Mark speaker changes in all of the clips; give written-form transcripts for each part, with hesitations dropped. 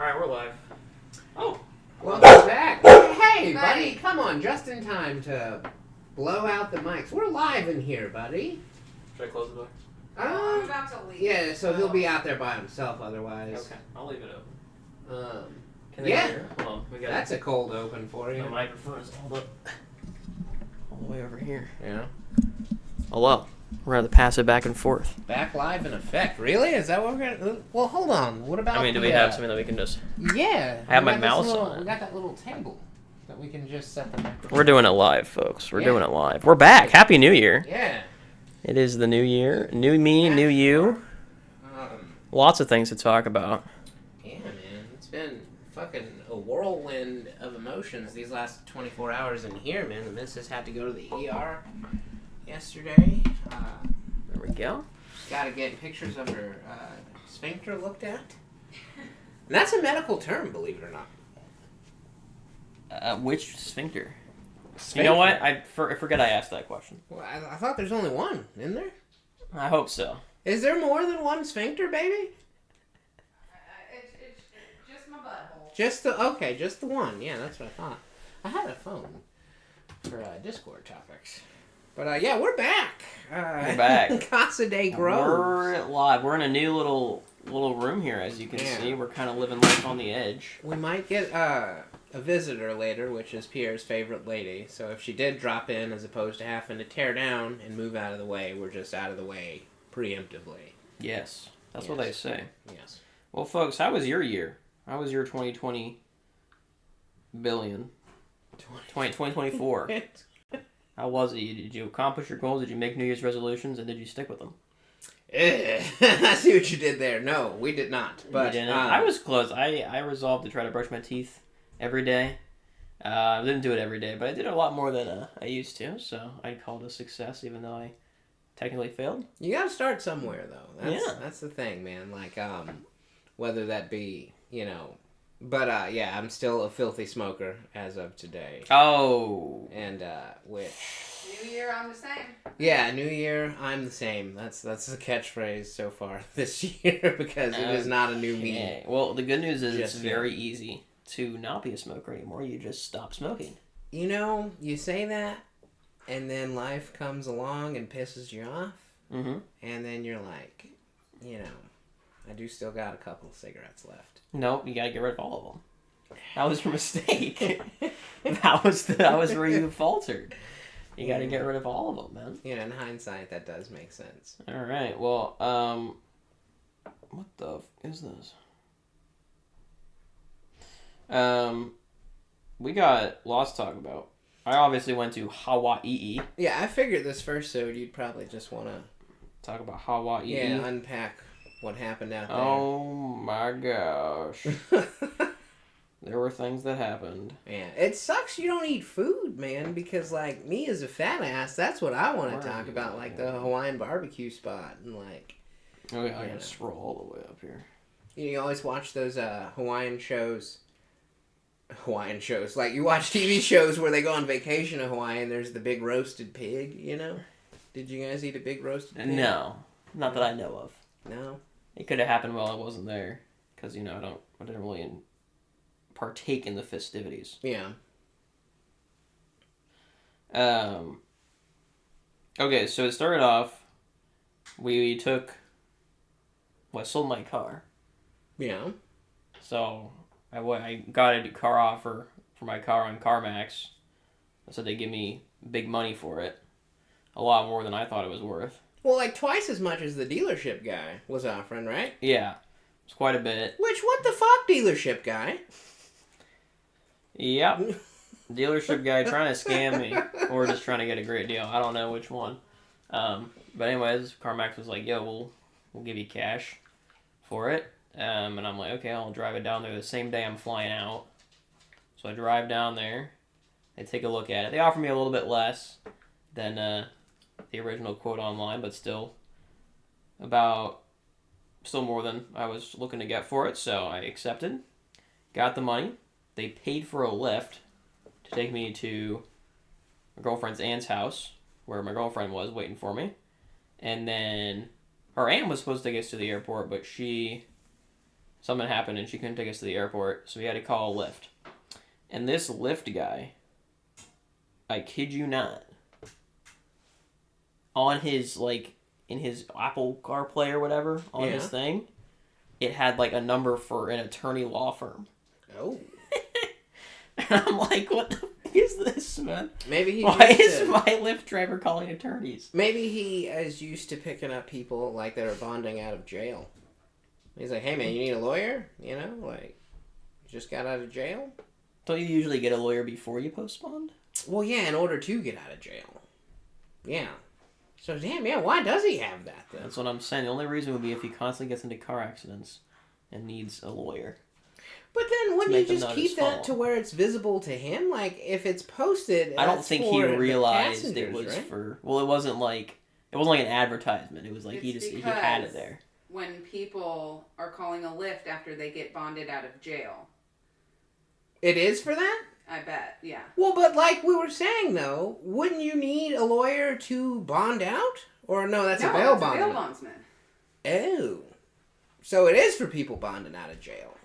Speaker 1: Alright, we're live. Oh.
Speaker 2: Welcome back. Hey, buddy, come on, just in time to blow out the mics. We're live in here, buddy.
Speaker 1: Should I close the door?
Speaker 3: I'm about to leave.
Speaker 2: Yeah, so he'll be out there by himself otherwise.
Speaker 1: Okay, I'll leave it open. Can they
Speaker 2: Yeah.
Speaker 1: hear? Hold on, we got
Speaker 2: That's a cold open for
Speaker 1: the
Speaker 2: you.
Speaker 1: microphone is all the way over here.
Speaker 2: Yeah.
Speaker 1: Hello. We're going to pass it back and forth.
Speaker 2: Back live in effect. Really? Is that what we're gonna... Well, hold on. What about
Speaker 1: do we have something that we can just...
Speaker 2: Yeah.
Speaker 1: I have
Speaker 2: we
Speaker 1: my
Speaker 2: got this
Speaker 1: mouse
Speaker 2: little-
Speaker 1: on it.
Speaker 2: We got that little table that we can just set the microphone.
Speaker 1: We're doing it live, folks. We're doing it live. We're back. Happy New Year.
Speaker 2: Yeah.
Speaker 1: It is the new year. New me, new you. Lots of things to talk about.
Speaker 2: Yeah, man. It's been fucking a whirlwind of emotions these last 24 hours in here, man. The missus had to go to the ER yesterday.
Speaker 1: There we go.
Speaker 2: Got to get pictures of her sphincter looked at. And that's a medical term, believe it or not.
Speaker 1: Which sphincter?
Speaker 2: Sphincter.
Speaker 1: You know what? I forget I asked that question.
Speaker 2: Well, I thought there's only one, isn't there?
Speaker 1: I hope so.
Speaker 2: Is there more than one sphincter, baby?
Speaker 3: It's just my butthole.
Speaker 2: Just the one. Yeah, that's what I thought. I had a phone for Discord topics. But yeah, we're back.
Speaker 1: We're back.
Speaker 2: Casa de Groves.
Speaker 1: We're live. We're in a new little room here, as you can see. We're kind of living life on the edge.
Speaker 2: We might get a visitor later, which is Pierre's favorite lady. So if she did drop in, as opposed to having to tear down and move out of the way, we're just out of the way preemptively.
Speaker 1: Yes, that's what they say.
Speaker 2: Yes.
Speaker 1: Well, folks, how was your year? How was your 2020 billion? 2024. How was it? Did you accomplish your goals? Did you make New Year's resolutions? And did you stick with them?
Speaker 2: I see what you did there. No, we did not. But
Speaker 1: I was close. I resolved to try to brush my teeth every day. I didn't do it every day, but I did a lot more than I used to. So I called it a success, even though I technically failed.
Speaker 2: You got to start somewhere, though.
Speaker 1: Yeah.
Speaker 2: That's the thing, man. Like, whether that be, But, yeah, I'm still a filthy smoker as of today.
Speaker 1: Oh.
Speaker 2: And, which...
Speaker 3: New year, I'm the same.
Speaker 2: Yeah, New Year, I'm the same. That's the catchphrase so far this year, because it is not a new me.
Speaker 1: Yeah. Well, the good news is it's very easy to not be a smoker anymore. You just stop smoking.
Speaker 2: You say that, and then life comes along and pisses you off,
Speaker 1: mm-hmm.
Speaker 2: and then you're like, I do still got a couple of cigarettes left.
Speaker 1: Nope, you gotta get rid of all of them. That was your mistake. that was where you faltered. You gotta get rid of all of them, man.
Speaker 2: In hindsight, that does make sense.
Speaker 1: All right. Well, what the is this? We got lots to talk about. I obviously went to Hawaii.
Speaker 2: Yeah, I figured this first, so you'd probably just want to
Speaker 1: talk about Hawaii.
Speaker 2: Yeah, unpack what happened out there.
Speaker 1: Oh my gosh. There were things that happened.
Speaker 2: Yeah, it sucks you don't eat food, man, because, like, me as a fat ass, that's what I want to talk about, like, the Hawaiian barbecue spot, and, like...
Speaker 1: Oh, yeah, I gotta scroll all the way up here.
Speaker 2: You always watch those Hawaiian shows, like, you watch TV shows where they go on vacation to Hawaii, and there's the big roasted pig, Did you guys eat a big roasted pig?
Speaker 1: No, not that I know of.
Speaker 2: No? It
Speaker 1: could have happened while I wasn't there, because, I didn't really... partake in the festivities.
Speaker 2: Yeah.
Speaker 1: Okay, so it started off, we sold my car.
Speaker 2: Yeah.
Speaker 1: So, I got a car offer for my car on CarMax. So they give me big money for it. A lot more than I thought it was worth.
Speaker 2: Well, like twice as much as the dealership guy was offering, right?
Speaker 1: Yeah. It's quite a bit.
Speaker 2: Which, what the fuck, dealership guy?
Speaker 1: Yep. Dealership guy trying to scam me or just trying to get a great deal. I don't know which one. But anyways, CarMax was like, yo, we'll give you cash for it. And I'm like, okay, I'll drive it down there the same day I'm flying out. So I drive down there. They take a look at it. They offer me a little bit less than the original quote online, but still more than I was looking to get for it. So I accepted, got the money. They paid for a lift to take me to my girlfriend's aunt's house, where my girlfriend was waiting for me. And then her aunt was supposed to take us to the airport, but she something happened and she couldn't take us to the airport, so we had to call a Lyft. And this Lyft guy, I kid you not, on his, like, in his Apple CarPlay or whatever, on his thing, it had, like, a number for an attorney law firm.
Speaker 2: Oh.
Speaker 1: And I'm like, what the fuck is this, man?
Speaker 2: Maybe
Speaker 1: Why is my Lyft driver calling attorneys?
Speaker 2: Maybe he is used to picking up people, like, that are bonding out of jail. He's like, hey, man, you need a lawyer? You know, like, just got out of jail?
Speaker 1: Don't you usually get a lawyer before you post bond?
Speaker 2: Well, yeah, in order to get out of jail. Yeah. So, damn, yeah, why does he have that, then?
Speaker 1: That's what I'm saying. The only reason would be if he constantly gets into car accidents and needs a lawyer.
Speaker 2: But then wouldn't you just keep that to where it's visible to him? Like, if it's posted,
Speaker 1: I don't think he realized it was
Speaker 2: right?
Speaker 1: for... Well, it wasn't like an advertisement. It was like he had it there.
Speaker 3: When people are calling a Lyft after they get bonded out of jail.
Speaker 2: It is for that?
Speaker 3: I bet, yeah.
Speaker 2: Well, but like we were saying, though, wouldn't you need a lawyer to bond out? Or no, that's a bail bondsman.
Speaker 3: No, it's a bail bondsman.
Speaker 2: Oh. So it is for people bonding out of jail.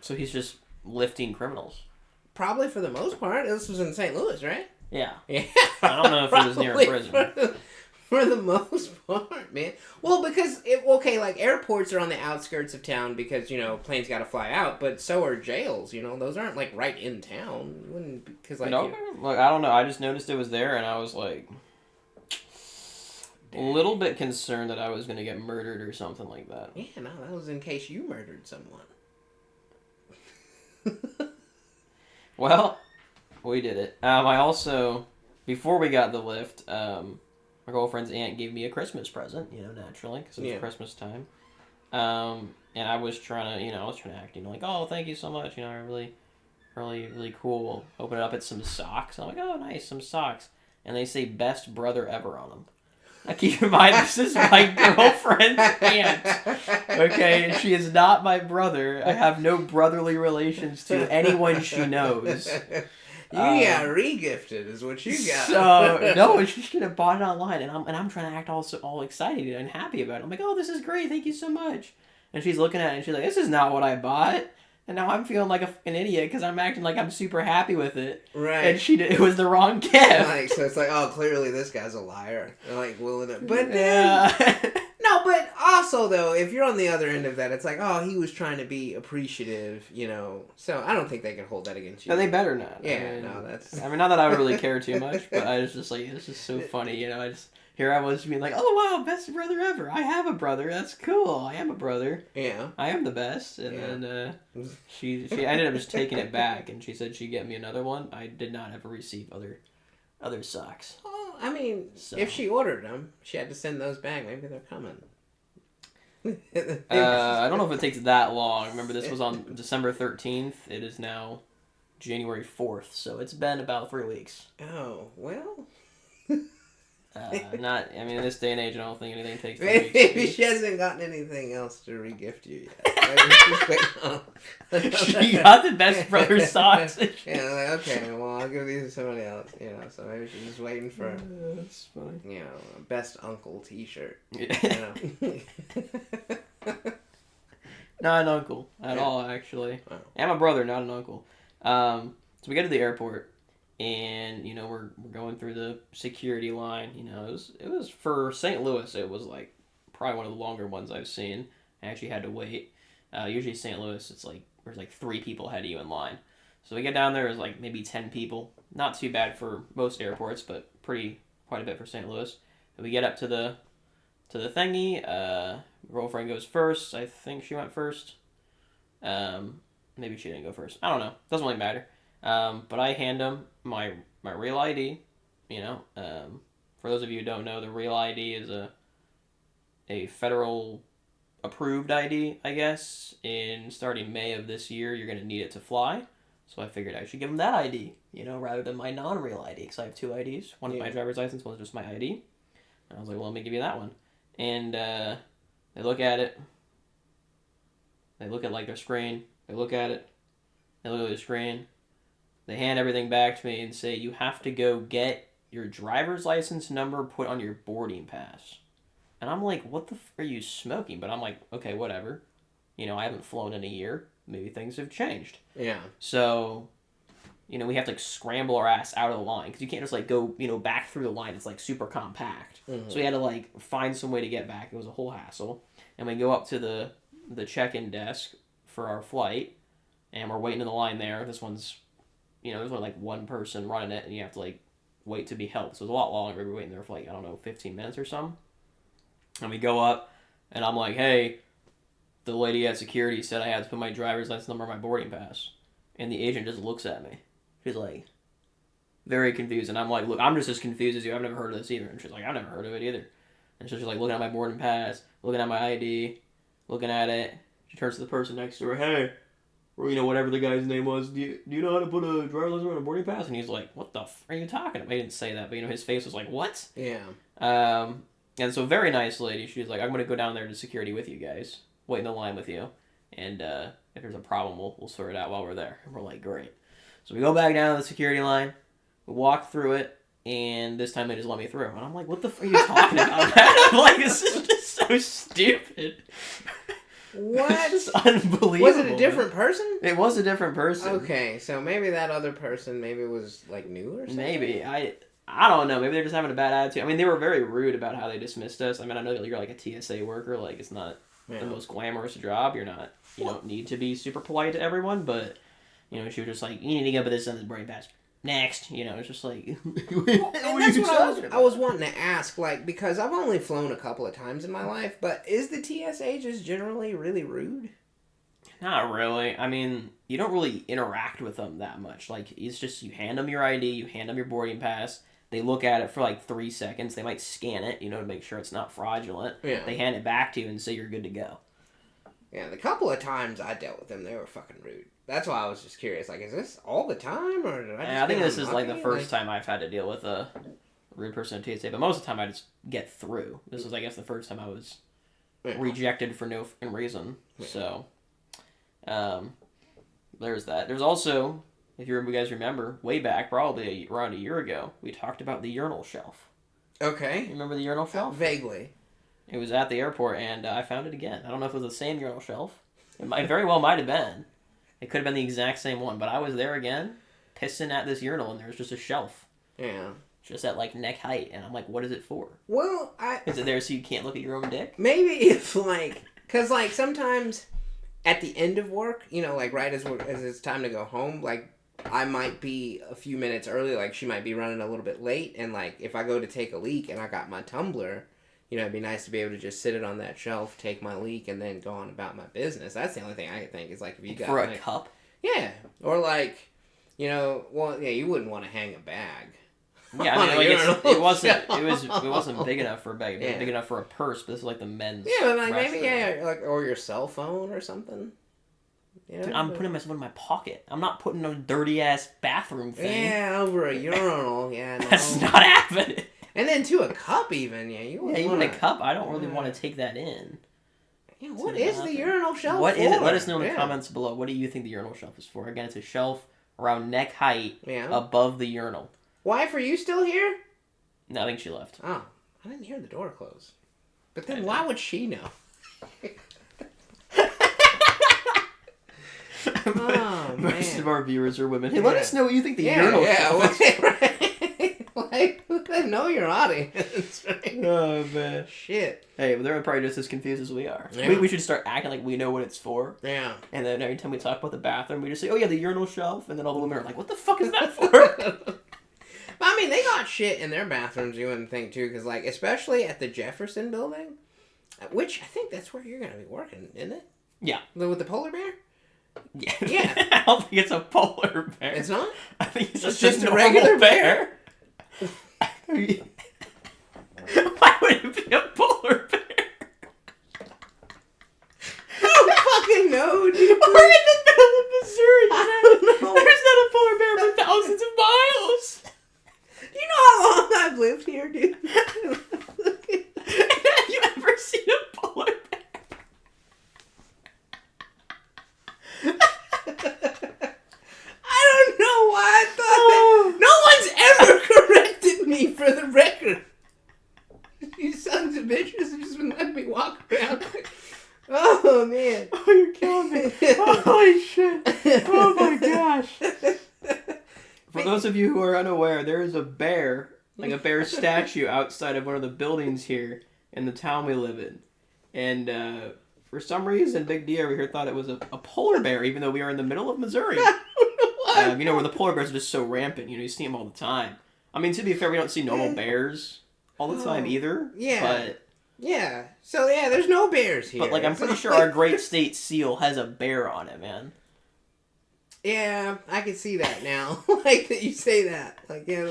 Speaker 1: So he's just lifting criminals.
Speaker 2: Probably for the most part. This was in St. Louis, right?
Speaker 1: Yeah.
Speaker 2: Yeah.
Speaker 1: I don't know if he was near a prison.
Speaker 2: For the most part, man. Well, because, like, airports are on the outskirts of town because, you know, planes got to fly out, but so are jails, you know? Those aren't, like, right in town. You wouldn't, because, like...
Speaker 1: No, look, I don't know. I just noticed it was there, and I was, like, a little bit concerned that I was going to get murdered or something like that.
Speaker 2: Yeah, no, that was in case you murdered someone.
Speaker 1: Well, we did it. I also, before we got the lift, my girlfriend's aunt gave me a Christmas present, you know, naturally, because it was Christmas time. And I was trying to, act, you know, like, oh, thank you so much, you know, really, really, really cool. Open it up, it's some socks. I'm like, oh, nice, some socks. And they say best brother ever on them. Now, keep in mind, this is my girlfriend's aunt, okay? And she is not my brother. I have no brotherly relations to anyone she knows.
Speaker 2: You got re-gifted is what you got.
Speaker 1: So, no, she should have bought it online, and I'm trying to act all excited and happy about it. I'm like, oh, this is great, thank you so much. And she's looking at it, and she's like, this is not what I bought. And now I'm feeling like an idiot because I'm acting like I'm super happy with it.
Speaker 2: Right.
Speaker 1: And it was the wrong gift.
Speaker 2: Like, so it's like, oh, clearly this guy's a liar. They're like willing to... But then... No, but also, though, if you're on the other end of that, it's like, oh, he was trying to be appreciative, you know. So I don't think they can hold that against you.
Speaker 1: No, they better not.
Speaker 2: Yeah, no, that's...
Speaker 1: I mean, not that I would really care too much, but I was just like, this is so funny, you know. Here I was being like, oh, wow, best brother ever. I have a brother. That's cool. I am a brother.
Speaker 2: Yeah.
Speaker 1: I am the best. And then she ended up just taking it back, and she said she'd get me another one. I did not ever receive other socks.
Speaker 2: Well, I mean, if she ordered them, she had to send those back. Maybe they're coming.
Speaker 1: I don't know if it takes that long. Remember, this was on December 13th. It is now January 4th, so it's been about 3 weeks.
Speaker 2: Oh, well...
Speaker 1: In this day and age, I don't think anything takes 3 weeks.
Speaker 2: Maybe she hasn't gotten anything else to re-gift you yet.
Speaker 1: She got the best brother socks.
Speaker 2: Yeah, like, okay, well, I'll give these to somebody else, you know, so maybe she's just waiting for,
Speaker 1: that's funny.
Speaker 2: You know, a best uncle t-shirt.
Speaker 1: Yeah.
Speaker 2: You know?
Speaker 1: Not an uncle at all, actually.
Speaker 2: Oh.
Speaker 1: I'm a brother, not an uncle. So we get to the airport. And, you know, we're going through the security line. You know, it was for St. Louis, it was like probably one of the longer ones I've seen. I actually had to wait. Usually St. Louis, it's like there's like 3 people ahead of you in line. So we get down there, there's like maybe 10 people. Not too bad for most airports, but quite a bit for St. Louis. And we get up to the thingy. Girlfriend goes first. I think she went first. Maybe she didn't go first. I don't know. Doesn't really matter. But I hand them my real ID, you know. For those of you who don't know, the real ID is a federal approved ID, I guess. Starting May of this year, you're going to need it to fly. So I figured I should give them that ID, you know, rather than my non-real ID, because I have 2 IDs. One is my driver's license, one's just my ID. And I was like, well, let me give you that one. And they look at it. They look at, like, their screen. They look at it. They look at their screen. They hand everything back to me and say, you have to go get your driver's license number put on your boarding pass. And I'm like, what the f are you smoking? But I'm like, okay, whatever. I haven't flown in a year. Maybe things have changed.
Speaker 2: Yeah.
Speaker 1: So, we have to scramble our ass out of the line because you can't just go, back through the line. It's super compact.
Speaker 2: Mm-hmm.
Speaker 1: So we had to find some way to get back. It was a whole hassle. And we go up to the check-in desk for our flight, and we're waiting in the line there. This one's, there's only one person running it, and you have to wait to be helped. So it's a lot longer. We're waiting there for 15 minutes or something. And we go up, and I'm like, hey, the lady at security said I had to put my driver's license number on my boarding pass. And the agent just looks at me. She's very confused. And I'm like, look, I'm just as confused as you. I've never heard of this either. And she's like, I've never heard of it either. And so she's looking at my boarding pass, looking at my ID, looking at it. She turns to the person next to her, hey, or whatever the guy's name was, do you know how to put a driver's license on a boarding pass? And he's like, what the are you talking about? He didn't say that, but his face was like, what?
Speaker 2: Yeah.
Speaker 1: And so very nice lady. She's like, I'm going to go down there to security with you guys. Wait in the line with you. And if there's a problem, we'll sort it out while we're there. And we're like, great. So we go back down to the security line. We walk through it. And this time they just let me through. And I'm like, what the are you talking about? I'm like, this is just so stupid.
Speaker 2: What?
Speaker 1: It's just unbelievable.
Speaker 2: Was it a different person?
Speaker 1: It was a different person.
Speaker 2: Okay, so maybe that other person was new or something?
Speaker 1: Maybe. I don't know. Maybe they're just having a bad attitude. I mean, they were very rude about how they dismissed us. I mean, I know that you're a TSA worker. It's not the most glamorous job. You don't need to be super polite to everyone. But, she was just like, you need to go put this on the boarding pass. Next. It's just like...
Speaker 2: And that's what I was wanting to ask, because I've only flown a couple of times in my life, but is the TSA just generally really rude?
Speaker 1: Not really. I mean, you don't really interact with them that much. It's just you hand them your ID, you hand them your boarding pass. They look at it for 3 seconds. They might scan it, to make sure it's not fraudulent.
Speaker 2: Yeah.
Speaker 1: They hand it back to you and say you're good to go.
Speaker 2: Yeah, the couple of times I dealt with them, they were fucking rude. That's why I was just curious. Is this all the time, or did I just
Speaker 1: I think this is
Speaker 2: unlucky?
Speaker 1: the first time I've had to deal with a rude person at TSA. But most of the time I just get through. This is, I guess, the first time I was rejected for no reason. Yeah. So, there's that. There's also, if you guys remember, way back, probably around a year ago, we talked about the urinal shelf.
Speaker 2: Okay.
Speaker 1: You remember the urinal shelf?
Speaker 2: Vaguely.
Speaker 1: It was at the airport, and I found it again. I don't know if it was the same urinal shelf. It very well might have been. It could have been the exact same one, but I was there again, pissing at this urinal, and there was just a shelf.
Speaker 2: Yeah.
Speaker 1: Just at neck height, and I'm like, what is it for?
Speaker 2: Well,
Speaker 1: Is it there so you can't look at your own dick?
Speaker 2: Maybe if because sometimes at the end of work, right as it's time to go home, I might be a few minutes early, she might be running a little bit late, and if I go to take a leak and I got my tumbler, it'd be nice to be able to just sit it on that shelf, take my leak, and then go on about my business. That's the only thing I can think is if you got
Speaker 1: for a cup.
Speaker 2: Yeah, or you wouldn't want to hang a bag.
Speaker 1: Yeah, I mean, it wasn't big enough for a bag. It was big enough for a purse, but this is the men's.
Speaker 2: Yeah, but maybe or your cell phone or something.
Speaker 1: Dude, I'm putting myself in my pocket. I'm not putting a dirty ass bathroom thing.
Speaker 2: Yeah, over a urinal. Yeah, no.
Speaker 1: That's not happening.
Speaker 2: And then to a cup, even
Speaker 1: even a cup. I don't really want to take that in.
Speaker 2: Yeah, what is the urinal shelf?
Speaker 1: What is it? Let us know in the comments below. What do you think the urinal shelf is for? Again, it's a shelf around neck height above the urinal.
Speaker 2: Wife, are you still here?
Speaker 1: No, I think she left.
Speaker 2: Oh, I didn't hear the door close. But then why would she know? Oh,
Speaker 1: Most of our viewers are women. Hey, let us know what you think the urinal shelf is.
Speaker 2: Right. Know your audience. Right?
Speaker 1: Oh, man.
Speaker 2: Shit.
Speaker 1: Hey, they're probably just as confused as we are.
Speaker 2: Yeah.
Speaker 1: We should start acting like we know what it's for.
Speaker 2: Yeah.
Speaker 1: And then every time we talk about the bathroom, we just say, oh, yeah, the urinal shelf. And then all the women are like, what the fuck is that for?
Speaker 2: I mean, they got shit in their bathrooms, you wouldn't think, too. Because, especially at the Jefferson building, which I think that's where you're going to be working, isn't it?
Speaker 1: Yeah.
Speaker 2: With the polar bear?
Speaker 1: Yeah.
Speaker 2: Yeah.
Speaker 1: I don't think it's a polar bear.
Speaker 2: It's not?
Speaker 1: I think it's just
Speaker 2: a
Speaker 1: normal
Speaker 2: regular bear.
Speaker 1: Why would it be a polar bear?
Speaker 2: I don't fucking know, dude.
Speaker 1: We're in the middle of Missouri.
Speaker 2: I don't know.
Speaker 1: There's not a polar bear for thousands of miles.
Speaker 2: You know how long I've lived here, dude?
Speaker 1: Have you ever seen a polar bear?
Speaker 2: I don't know why I thought that. No one's ever corrected me, for the record. You sons of bitches have just been letting me walk around. Oh, man.
Speaker 1: Oh, you're Oh my gosh. For those of you who are unaware, there is a bear, like a bear statue outside of one of the buildings here in the town we live in. And for some reason, Big D over here thought it was a polar bear, even though we are in the middle of Missouri. You know, where the polar bears are just so rampant. You know, you see them all the time. I mean, to be fair, we don't see normal bears all the time either.
Speaker 2: Yeah.
Speaker 1: But...
Speaker 2: Yeah. So, yeah, there's no bears here.
Speaker 1: But, like, I'm pretty sure our great state seal has a bear on it, man.
Speaker 2: Yeah, I can see that now. Like, that you say that. Like, yeah,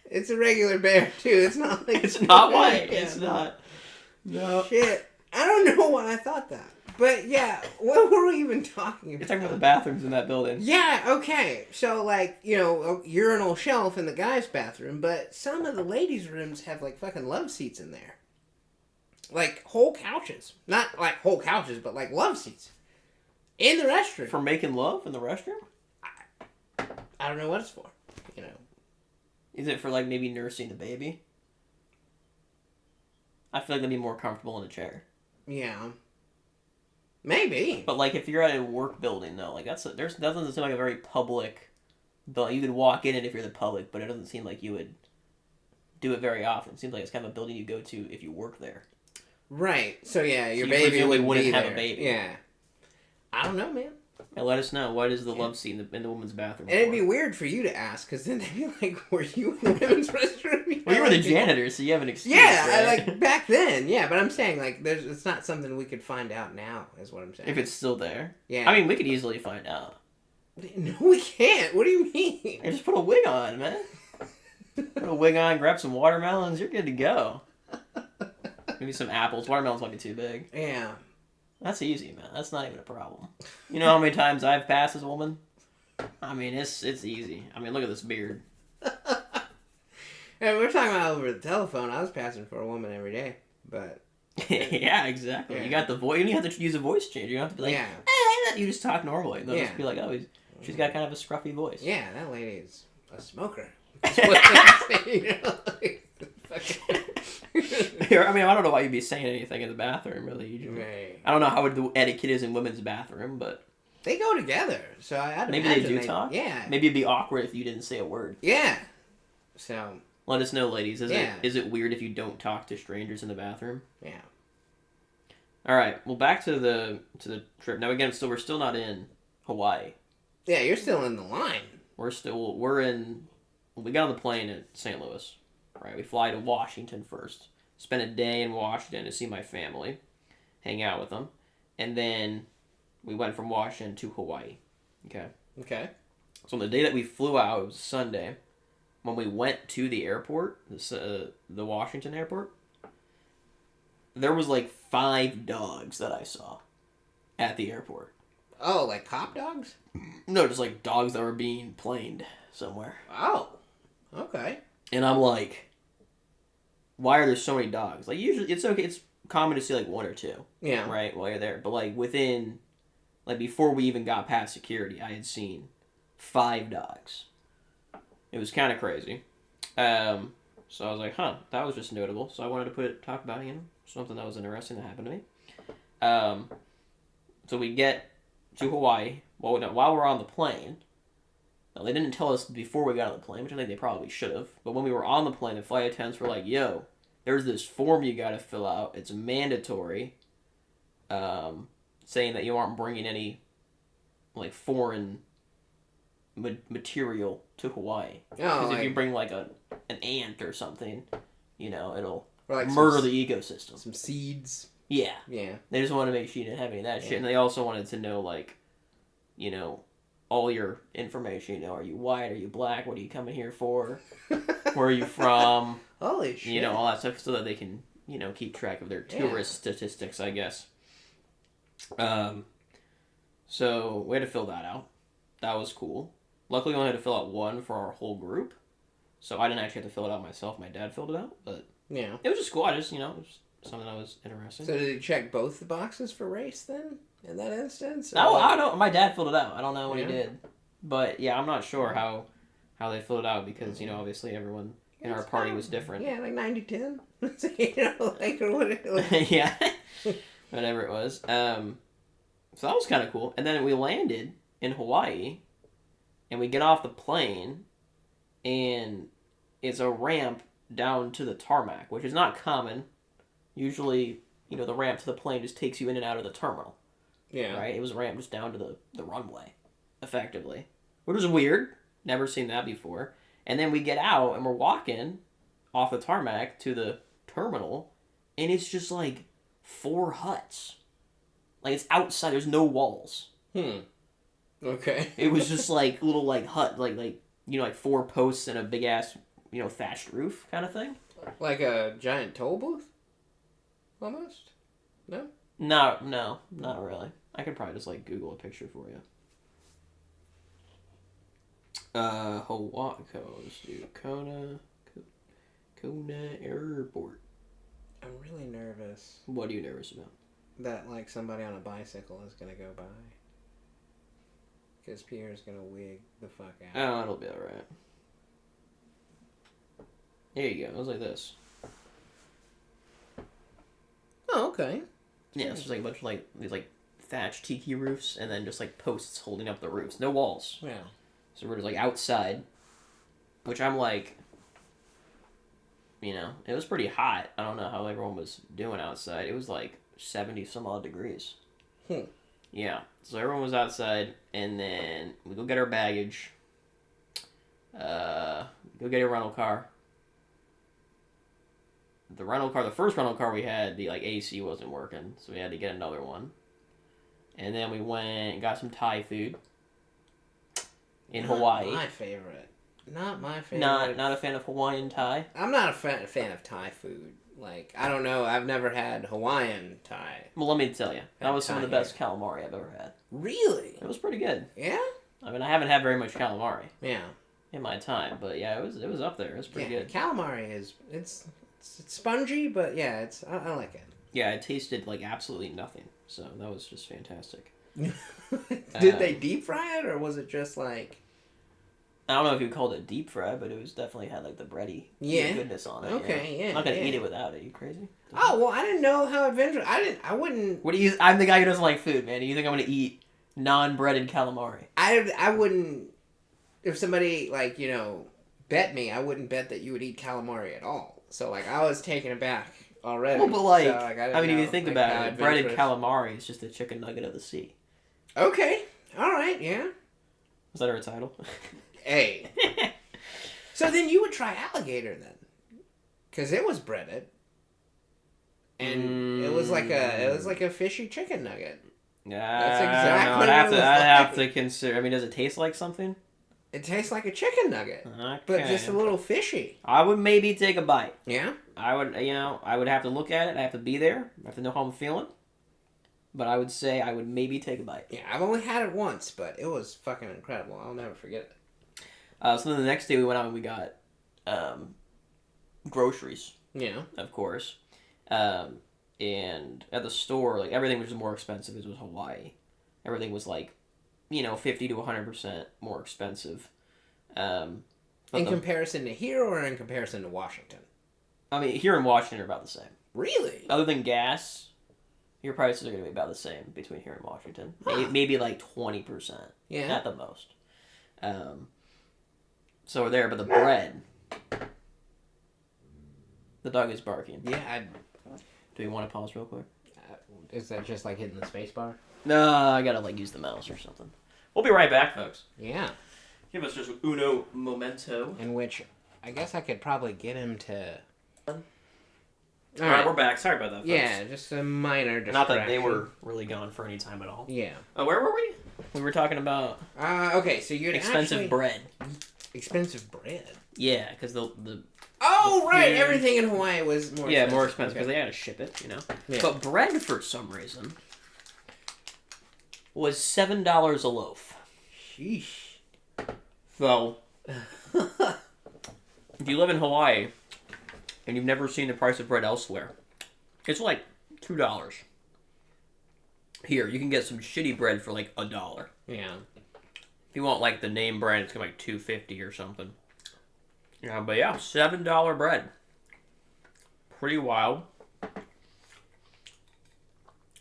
Speaker 2: it's a regular bear, too. It's not like...
Speaker 1: It's not white.
Speaker 2: Yeah,
Speaker 1: It's not. No.
Speaker 2: Shit. I don't know why I thought that. But, yeah, what were we even talking about?
Speaker 1: You're talking about the bathrooms in that building.
Speaker 2: Yeah, okay. So, like, you know, a urinal shelf in the guy's bathroom, but some of the ladies' rooms have, like, fucking love seats in there. Like, whole couches. Not, like, whole couches, but, like, love seats. In the restroom.
Speaker 1: For making love in the restroom?
Speaker 2: I don't know what it's for, you know.
Speaker 1: Is it for, like, maybe nursing the baby? I feel like they'd be more comfortable in a chair.
Speaker 2: Yeah. Maybe.
Speaker 1: But, like, if you're at a work building, though, like, that doesn't seem like a very public building. You could walk in it if you're the public, but it doesn't seem like you would do it very often. It seems like it's kind of a building you go to if you work there.
Speaker 2: Right. So, yeah, your
Speaker 1: you
Speaker 2: baby wouldn't
Speaker 1: have
Speaker 2: there.
Speaker 1: a baby.
Speaker 2: Yeah. I don't know, man.
Speaker 1: And let us know, what is the love seat in the woman's bathroom
Speaker 2: And it'd be weird for you to ask, because then they'd be like, were you in the women's restroom?
Speaker 1: Well, you were the janitor, so you have an excuse.
Speaker 2: Yeah,
Speaker 1: right?
Speaker 2: like, back then, yeah, but I'm saying, like, it's not something we could find out now, is what I'm saying.
Speaker 1: If it's still there.
Speaker 2: Yeah.
Speaker 1: I mean, we could easily find out.
Speaker 2: No, we can't. What do you mean?
Speaker 1: Hey, just put a wig on, man. Put a wig on, grab some watermelons, you're good to go. Maybe some apples. Watermelons might be too big.
Speaker 2: Yeah.
Speaker 1: That's easy, man. That's not even a problem. You know how many times I've passed as a woman? I mean, it's easy. I mean, look at this beard.
Speaker 2: Yeah, we're talking about over the telephone. I was passing for a woman every day, but...
Speaker 1: Yeah, exactly. Yeah. You got the voice. You don't even have to use a voice change. You don't have to be like, hey, you just talk normally. They'll just be like, oh, she's got kind of a scruffy voice.
Speaker 2: Yeah, that lady is a smoker. That's what I'm saying, you know?
Speaker 1: I mean, I don't know why you'd be saying anything in the bathroom, really.
Speaker 2: Right.
Speaker 1: I don't know how the etiquette is in women's bathroom, but...
Speaker 2: They go together, so I'd
Speaker 1: maybe they do talk?
Speaker 2: Yeah.
Speaker 1: Maybe it'd be awkward if you didn't say a word.
Speaker 2: Yeah. So...
Speaker 1: Let us know, ladies. Is it weird if you don't talk to strangers in the bathroom?
Speaker 2: Yeah.
Speaker 1: All right. Well, back to the trip. Now, again, we're still not in Hawaii.
Speaker 2: Yeah, you're still in the line.
Speaker 1: We got on the plane at St. Louis. Right. We fly to Washington first. Spend a day in Washington to see my family, hang out with them, and then we went from Washington to Hawaii. Okay.
Speaker 2: Okay.
Speaker 1: So on the day that we flew out, it was Sunday. When we went to the airport, the Washington airport, there was like 5 dogs that I saw at the airport.
Speaker 2: Oh, like cop dogs?
Speaker 1: No, just like dogs that were being planed somewhere.
Speaker 2: Oh, okay.
Speaker 1: And I'm like, why are there so many dogs? Like, usually, it's okay, it's common to see like 1 or 2.
Speaker 2: Yeah.
Speaker 1: Right, while you're there. But like before we even got past security, I had seen 5 dogs. It was kind of crazy. So I was like, that was just notable. So I wanted to talk about it, something that was interesting that happened to me. So we get to Hawaii. While we're on the plane, now they didn't tell us before we got on the plane, which I think they probably should have. But when we were on the plane, the flight attendants were like, yo, there's this form you got to fill out. It's mandatory, saying that you aren't bringing any like foreign material to Hawaii. Because if you bring like an ant or something, it'll like murder the ecosystem.
Speaker 2: Some seeds.
Speaker 1: Yeah.
Speaker 2: Yeah.
Speaker 1: They just wanted to make sure you didn't have any of that shit. And they also wanted to know, like, all your information. Are you white? Are you black? What are you coming here for? Where are you from?
Speaker 2: Holy shit.
Speaker 1: All that stuff so that they can, keep track of their tourist statistics, I guess. So we had to fill that out. That was cool. Luckily, we only had to fill out 1 for our whole group. So I didn't actually have to fill it out myself. My dad filled it out. But
Speaker 2: yeah, it
Speaker 1: was just cool. It was something that was interesting.
Speaker 2: So did he check both the boxes for race then? In that instance?
Speaker 1: No, I don't. My dad filled it out. I don't know what he did. But yeah, I'm not sure how they filled it out because, obviously everyone in our party was different.
Speaker 2: Yeah, like 90-10. Or whatever.
Speaker 1: Yeah. Whatever it was. So that was kind of cool. And then we landed in Hawaii, and we get off the plane, and it's a ramp down to the tarmac, which is not common. Usually, the ramp to the plane just takes you in and out of the terminal.
Speaker 2: Yeah.
Speaker 1: Right? It was a ramp just down to the runway, effectively. Which was weird. Never seen that before. And then we get out, and we're walking off the tarmac to the terminal, and it's just like 4 huts. Like, it's outside. There's no walls.
Speaker 2: Okay.
Speaker 1: It was just like little like hut, like 4 posts and a big ass, thatched roof kind of thing.
Speaker 2: Like a giant toll booth? Almost? No?
Speaker 1: No, not really. I could probably just like Google a picture for you. Hawaii, let's do Kona Airport.
Speaker 2: I'm really nervous.
Speaker 1: What are you nervous about?
Speaker 2: That, like, somebody on a bicycle is gonna go by. Because Pierre's gonna wig the fuck out.
Speaker 1: Oh, it'll be alright. There you go. It was like this.
Speaker 2: Oh, okay.
Speaker 1: Yeah, it's just like a bunch of like these like thatched tiki roofs and then just like posts holding up the roofs. No walls.
Speaker 2: Yeah.
Speaker 1: So we're just like outside, which I'm like, it was pretty hot. I don't know how everyone was doing outside. It was like 70 some odd degrees. Yeah. So everyone was outside, and then we go get our baggage. Go get a rental car. The first rental car we had, the like AC wasn't working, so we had to get another one. And then we went and got some Thai food in Hawaii.
Speaker 2: Not my favorite. Not my favorite.
Speaker 1: Not a fan of Hawaiian Thai.
Speaker 2: I'm not a fan of Thai food. Like, I don't know. I've never had Hawaiian Thai.
Speaker 1: Well, let me tell you, that was some of the
Speaker 2: Thai
Speaker 1: best calamari I've ever had.
Speaker 2: Really?
Speaker 1: It was pretty good.
Speaker 2: Yeah?
Speaker 1: I mean, I haven't had very much calamari.
Speaker 2: Yeah.
Speaker 1: In my time, but yeah, it was up there. It was pretty good.
Speaker 2: Calamari is it's spongy, but yeah, I like it.
Speaker 1: Yeah, it tasted like absolutely nothing, so that was just fantastic.
Speaker 2: Did they deep fry it, or was it just like?
Speaker 1: I don't know if you called it deep fry, but it was definitely had like the bready goodness on it.
Speaker 2: Okay, yeah.
Speaker 1: I'm not gonna eat it without it. You crazy?
Speaker 2: Oh well, I didn't know how adventurous. I wouldn't.
Speaker 1: What do you? I'm the guy who doesn't like food, man. You think I'm gonna eat non-breaded calamari?
Speaker 2: I wouldn't. If somebody bet me, I wouldn't bet that you would eat calamari at all. So like I was taken aback already.
Speaker 1: Well, but like,
Speaker 2: so,
Speaker 1: I mean, if you think about it, breaded calamari is just a chicken nugget of the sea.
Speaker 2: Okay, all right, yeah.
Speaker 1: Was that our title?
Speaker 2: Hey. So then you would try alligator then, because it was breaded, and it was like a fishy chicken nugget.
Speaker 1: Yeah,
Speaker 2: that's exactly.
Speaker 1: I'd have to consider. I mean, does it taste like something?
Speaker 2: It tastes like a chicken nugget, but just a little fishy.
Speaker 1: I would maybe take a bite.
Speaker 2: Yeah.
Speaker 1: I would have to look at it. I have to be there. I have to know how I'm feeling. But I would say I would maybe take a bite.
Speaker 2: Yeah, I've only had it once, but it was fucking incredible. I'll never forget it.
Speaker 1: So then the next day we went out and we got groceries.
Speaker 2: Yeah.
Speaker 1: Of course. And at the store, like, everything was just more expensive because it was Hawaii. Everything was like, 50 to 100% more expensive.
Speaker 2: In comparison to here or in comparison to Washington?
Speaker 1: I mean, here in Washington are about the same.
Speaker 2: Really?
Speaker 1: Other than gas, your prices are going to be about the same between here and Washington. Huh. Maybe like 20%. Yeah. At the most. So we're there, but the bread. The dog is barking.
Speaker 2: Yeah.
Speaker 1: Do you want to pause real quick?
Speaker 2: Is that just like hitting the space bar?
Speaker 1: No, I gotta like use the mouse or something. We'll be right back, folks.
Speaker 2: Yeah.
Speaker 1: Give us just uno momento.
Speaker 2: In which I guess I could probably get him to...
Speaker 1: All right, we're back. Sorry about that, folks.
Speaker 2: Yeah, just a minor distraction.
Speaker 1: Not that they were really gone for any time at all.
Speaker 2: Yeah.
Speaker 1: Where were we? We were talking about...
Speaker 2: okay, so you'd
Speaker 1: expensive bread.
Speaker 2: Expensive bread?
Speaker 1: Yeah, because the
Speaker 2: Oh, right! Everything in Hawaii was more expensive.
Speaker 1: Yeah, more expensive, because they had to ship it, Yeah. But bread, for some reason, was $7 a loaf.
Speaker 2: Sheesh.
Speaker 1: So, if you live in Hawaii, and you've never seen the price of bread elsewhere, it's like $2. Here, you can get some shitty bread for like $1.
Speaker 2: Yeah.
Speaker 1: If you want like the name brand, it's gonna be like $2.50 or something. Yeah, but yeah, $7 bread. Pretty wild.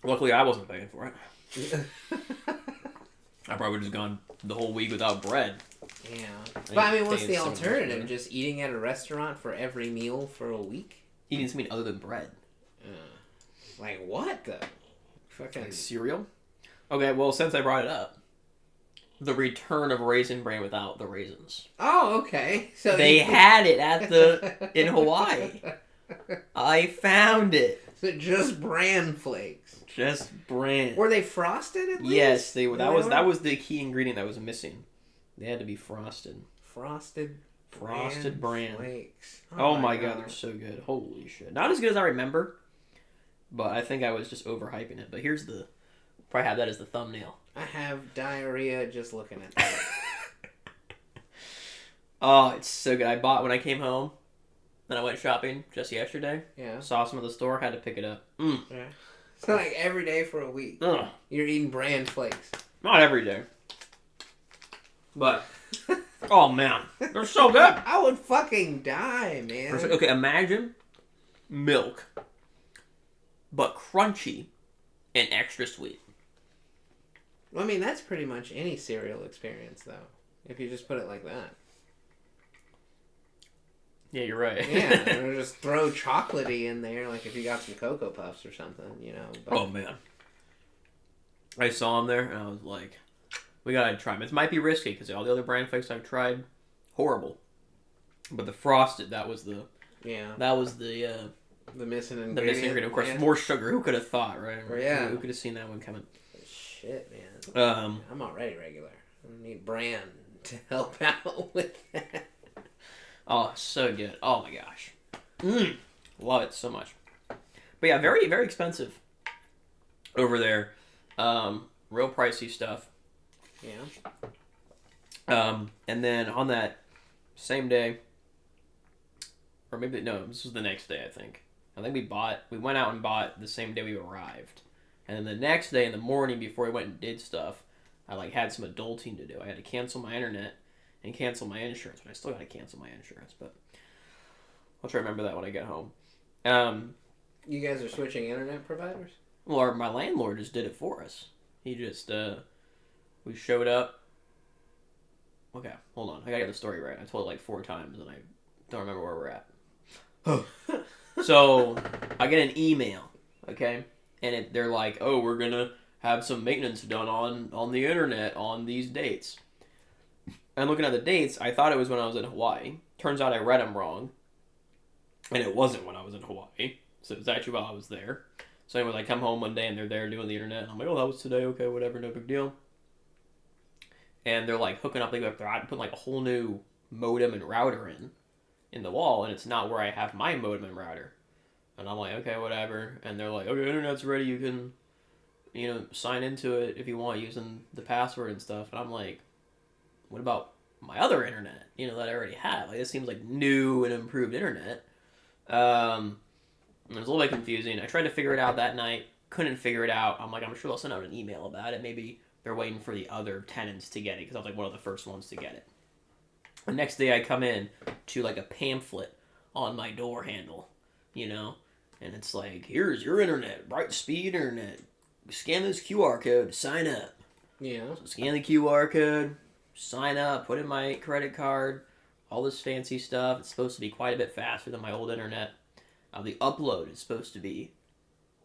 Speaker 1: Luckily, I wasn't paying for it. I probably would have just gone the whole week without bread.
Speaker 2: Yeah. But I mean, what's the alternative? Just eating at a restaurant for every meal for a week?
Speaker 1: Eating something other than bread.
Speaker 2: Like what, though? Fucking...
Speaker 1: Like cereal? Okay, well, since I brought it up, the return of Raisin Bran without the raisins.
Speaker 2: Oh, okay. So
Speaker 1: they had it at in Hawaii. I found it.
Speaker 2: So just bran flakes.
Speaker 1: Just bran.
Speaker 2: Were they frosted at least?
Speaker 1: Yes, they were. That was the key ingredient that was missing. They had to be frosted.
Speaker 2: Frosted
Speaker 1: bran
Speaker 2: flakes.
Speaker 1: Oh my god, they're so good. Holy shit. Not as good as I remember, but I think I was just overhyping it. But here's the... Probably have that as the thumbnail.
Speaker 2: I have diarrhea just looking at that.
Speaker 1: Oh, it's so good. I bought when I came home. Then I went shopping just yesterday.
Speaker 2: Yeah.
Speaker 1: Saw some at the store. Had to pick it up.
Speaker 2: Yeah. So like every day for a week. You're eating bran flakes.
Speaker 1: Not every day. But... oh, man. They're so good.
Speaker 2: I would fucking die, man.
Speaker 1: Okay, imagine milk, but crunchy and extra sweet.
Speaker 2: Well, I mean, that's pretty much any cereal experience, though. If you just put it like that.
Speaker 1: Yeah, you're right.
Speaker 2: Yeah, or just throw chocolatey in there, like if you got some Cocoa Puffs or something, you know. But...
Speaker 1: oh, man. I saw them there, and I was like, we gotta try them. It might be risky, because all the other bran flakes I've tried, horrible. But the frosted, that was the...
Speaker 2: yeah.
Speaker 1: That was the
Speaker 2: missing ingredient.
Speaker 1: The missing ingredient. Of course, more sugar. Who could have thought, right?
Speaker 2: Or, yeah.
Speaker 1: Who could have seen that one coming?
Speaker 2: Shit, man. I'm already regular. I need bran to help out with that.
Speaker 1: Oh, so good. Oh, my gosh. Love it so much. But yeah, very, very expensive over there. Real pricey stuff.
Speaker 2: Yeah.
Speaker 1: And then on that same day, or maybe, no, this was the next day, I think. I think we went out and bought the same day we arrived. And then the next day in the morning before we went and did stuff, I had some adulting to do. I had to cancel my internet and cancel my insurance. But I still got to cancel my insurance, but I'll try to remember that when I get home.
Speaker 2: You guys are switching internet providers?
Speaker 1: Well, my landlord just did it for us. He just, we showed up. Okay, hold on. I gotta get the story right. I told it 4 times and I don't remember where we're at. So, I get an email, okay? And they're like, oh, we're gonna have some maintenance done on the internet on these dates. And looking at the dates, I thought it was when I was in Hawaii. Turns out I read them wrong. And it wasn't when I was in Hawaii. So it was actually while I was there. So anyways, I come home one day and they're there doing the internet. And I'm like, oh, that was today. Okay, whatever, no big deal. And they're hooking up. They go up there, putting a whole new modem and router in the wall. And it's not where I have my modem and router. And I'm like, okay, whatever. And they're like, okay, internet's ready. You can, sign into it if you want using the password and stuff. And I'm like, what about my other internet, that I already have? This seems like new and improved internet. It was a little bit confusing. I tried to figure it out that night. Couldn't figure it out. I'm like, I'm sure they'll send out an email about it. Maybe they're waiting for the other tenants to get it, because I was one of the first ones to get it. The next day I come in to a pamphlet on my door handle, and it's like, here's your internet, bright speed internet. Scan this QR code, sign up.
Speaker 2: Yeah.
Speaker 1: So scan the QR code, sign up, put in my credit card, all this fancy stuff. It's supposed to be quite a bit faster than my old internet. The upload is supposed to be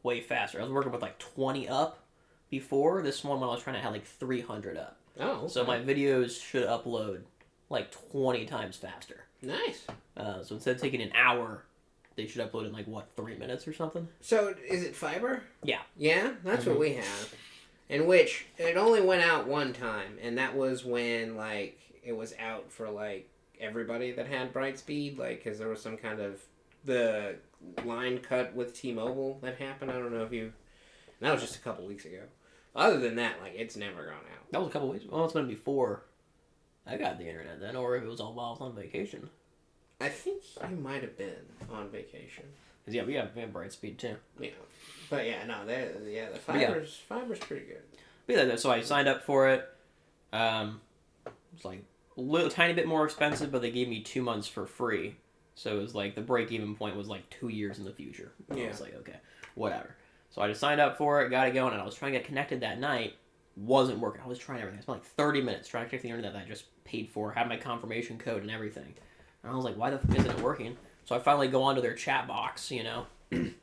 Speaker 1: way faster. I was working with 20 up before. This one when I was trying to have 300 up.
Speaker 2: Oh, okay.
Speaker 1: So my videos should upload 20 times faster.
Speaker 2: Nice.
Speaker 1: So instead of taking an hour, they should upload in 3 minutes or something.
Speaker 2: So is it fiber?
Speaker 1: Yeah.
Speaker 2: Yeah, that's what we have. In which it only went out one time, and that was when it was out for everybody that had Brightspeed, because there was some kind of the line cut with T-Mobile that happened. I don't know if you... That was just a couple weeks ago. Other than that, it's never gone out.
Speaker 1: That was a couple weeks. Well, it's been before I got the internet then, or if it was all while I was on vacation.
Speaker 2: I think you might have been on vacation.
Speaker 1: Cause we have Brightspeed too.
Speaker 2: Yeah, but yeah, no, the fiber's pretty good.
Speaker 1: But yeah, so I signed up for it. It was a little tiny bit more expensive, but they gave me 2 months for free. So it was the break-even point was 2 years in the future. And I was okay, whatever. So I just signed up for it, got it going, and I was trying to get connected that night, wasn't working. I was trying everything. I spent like 30 minutes trying to check the internet that I just paid for, had my confirmation code and everything. And I was like, why the fuck isn't it working? So I finally go onto their chat box, you know, and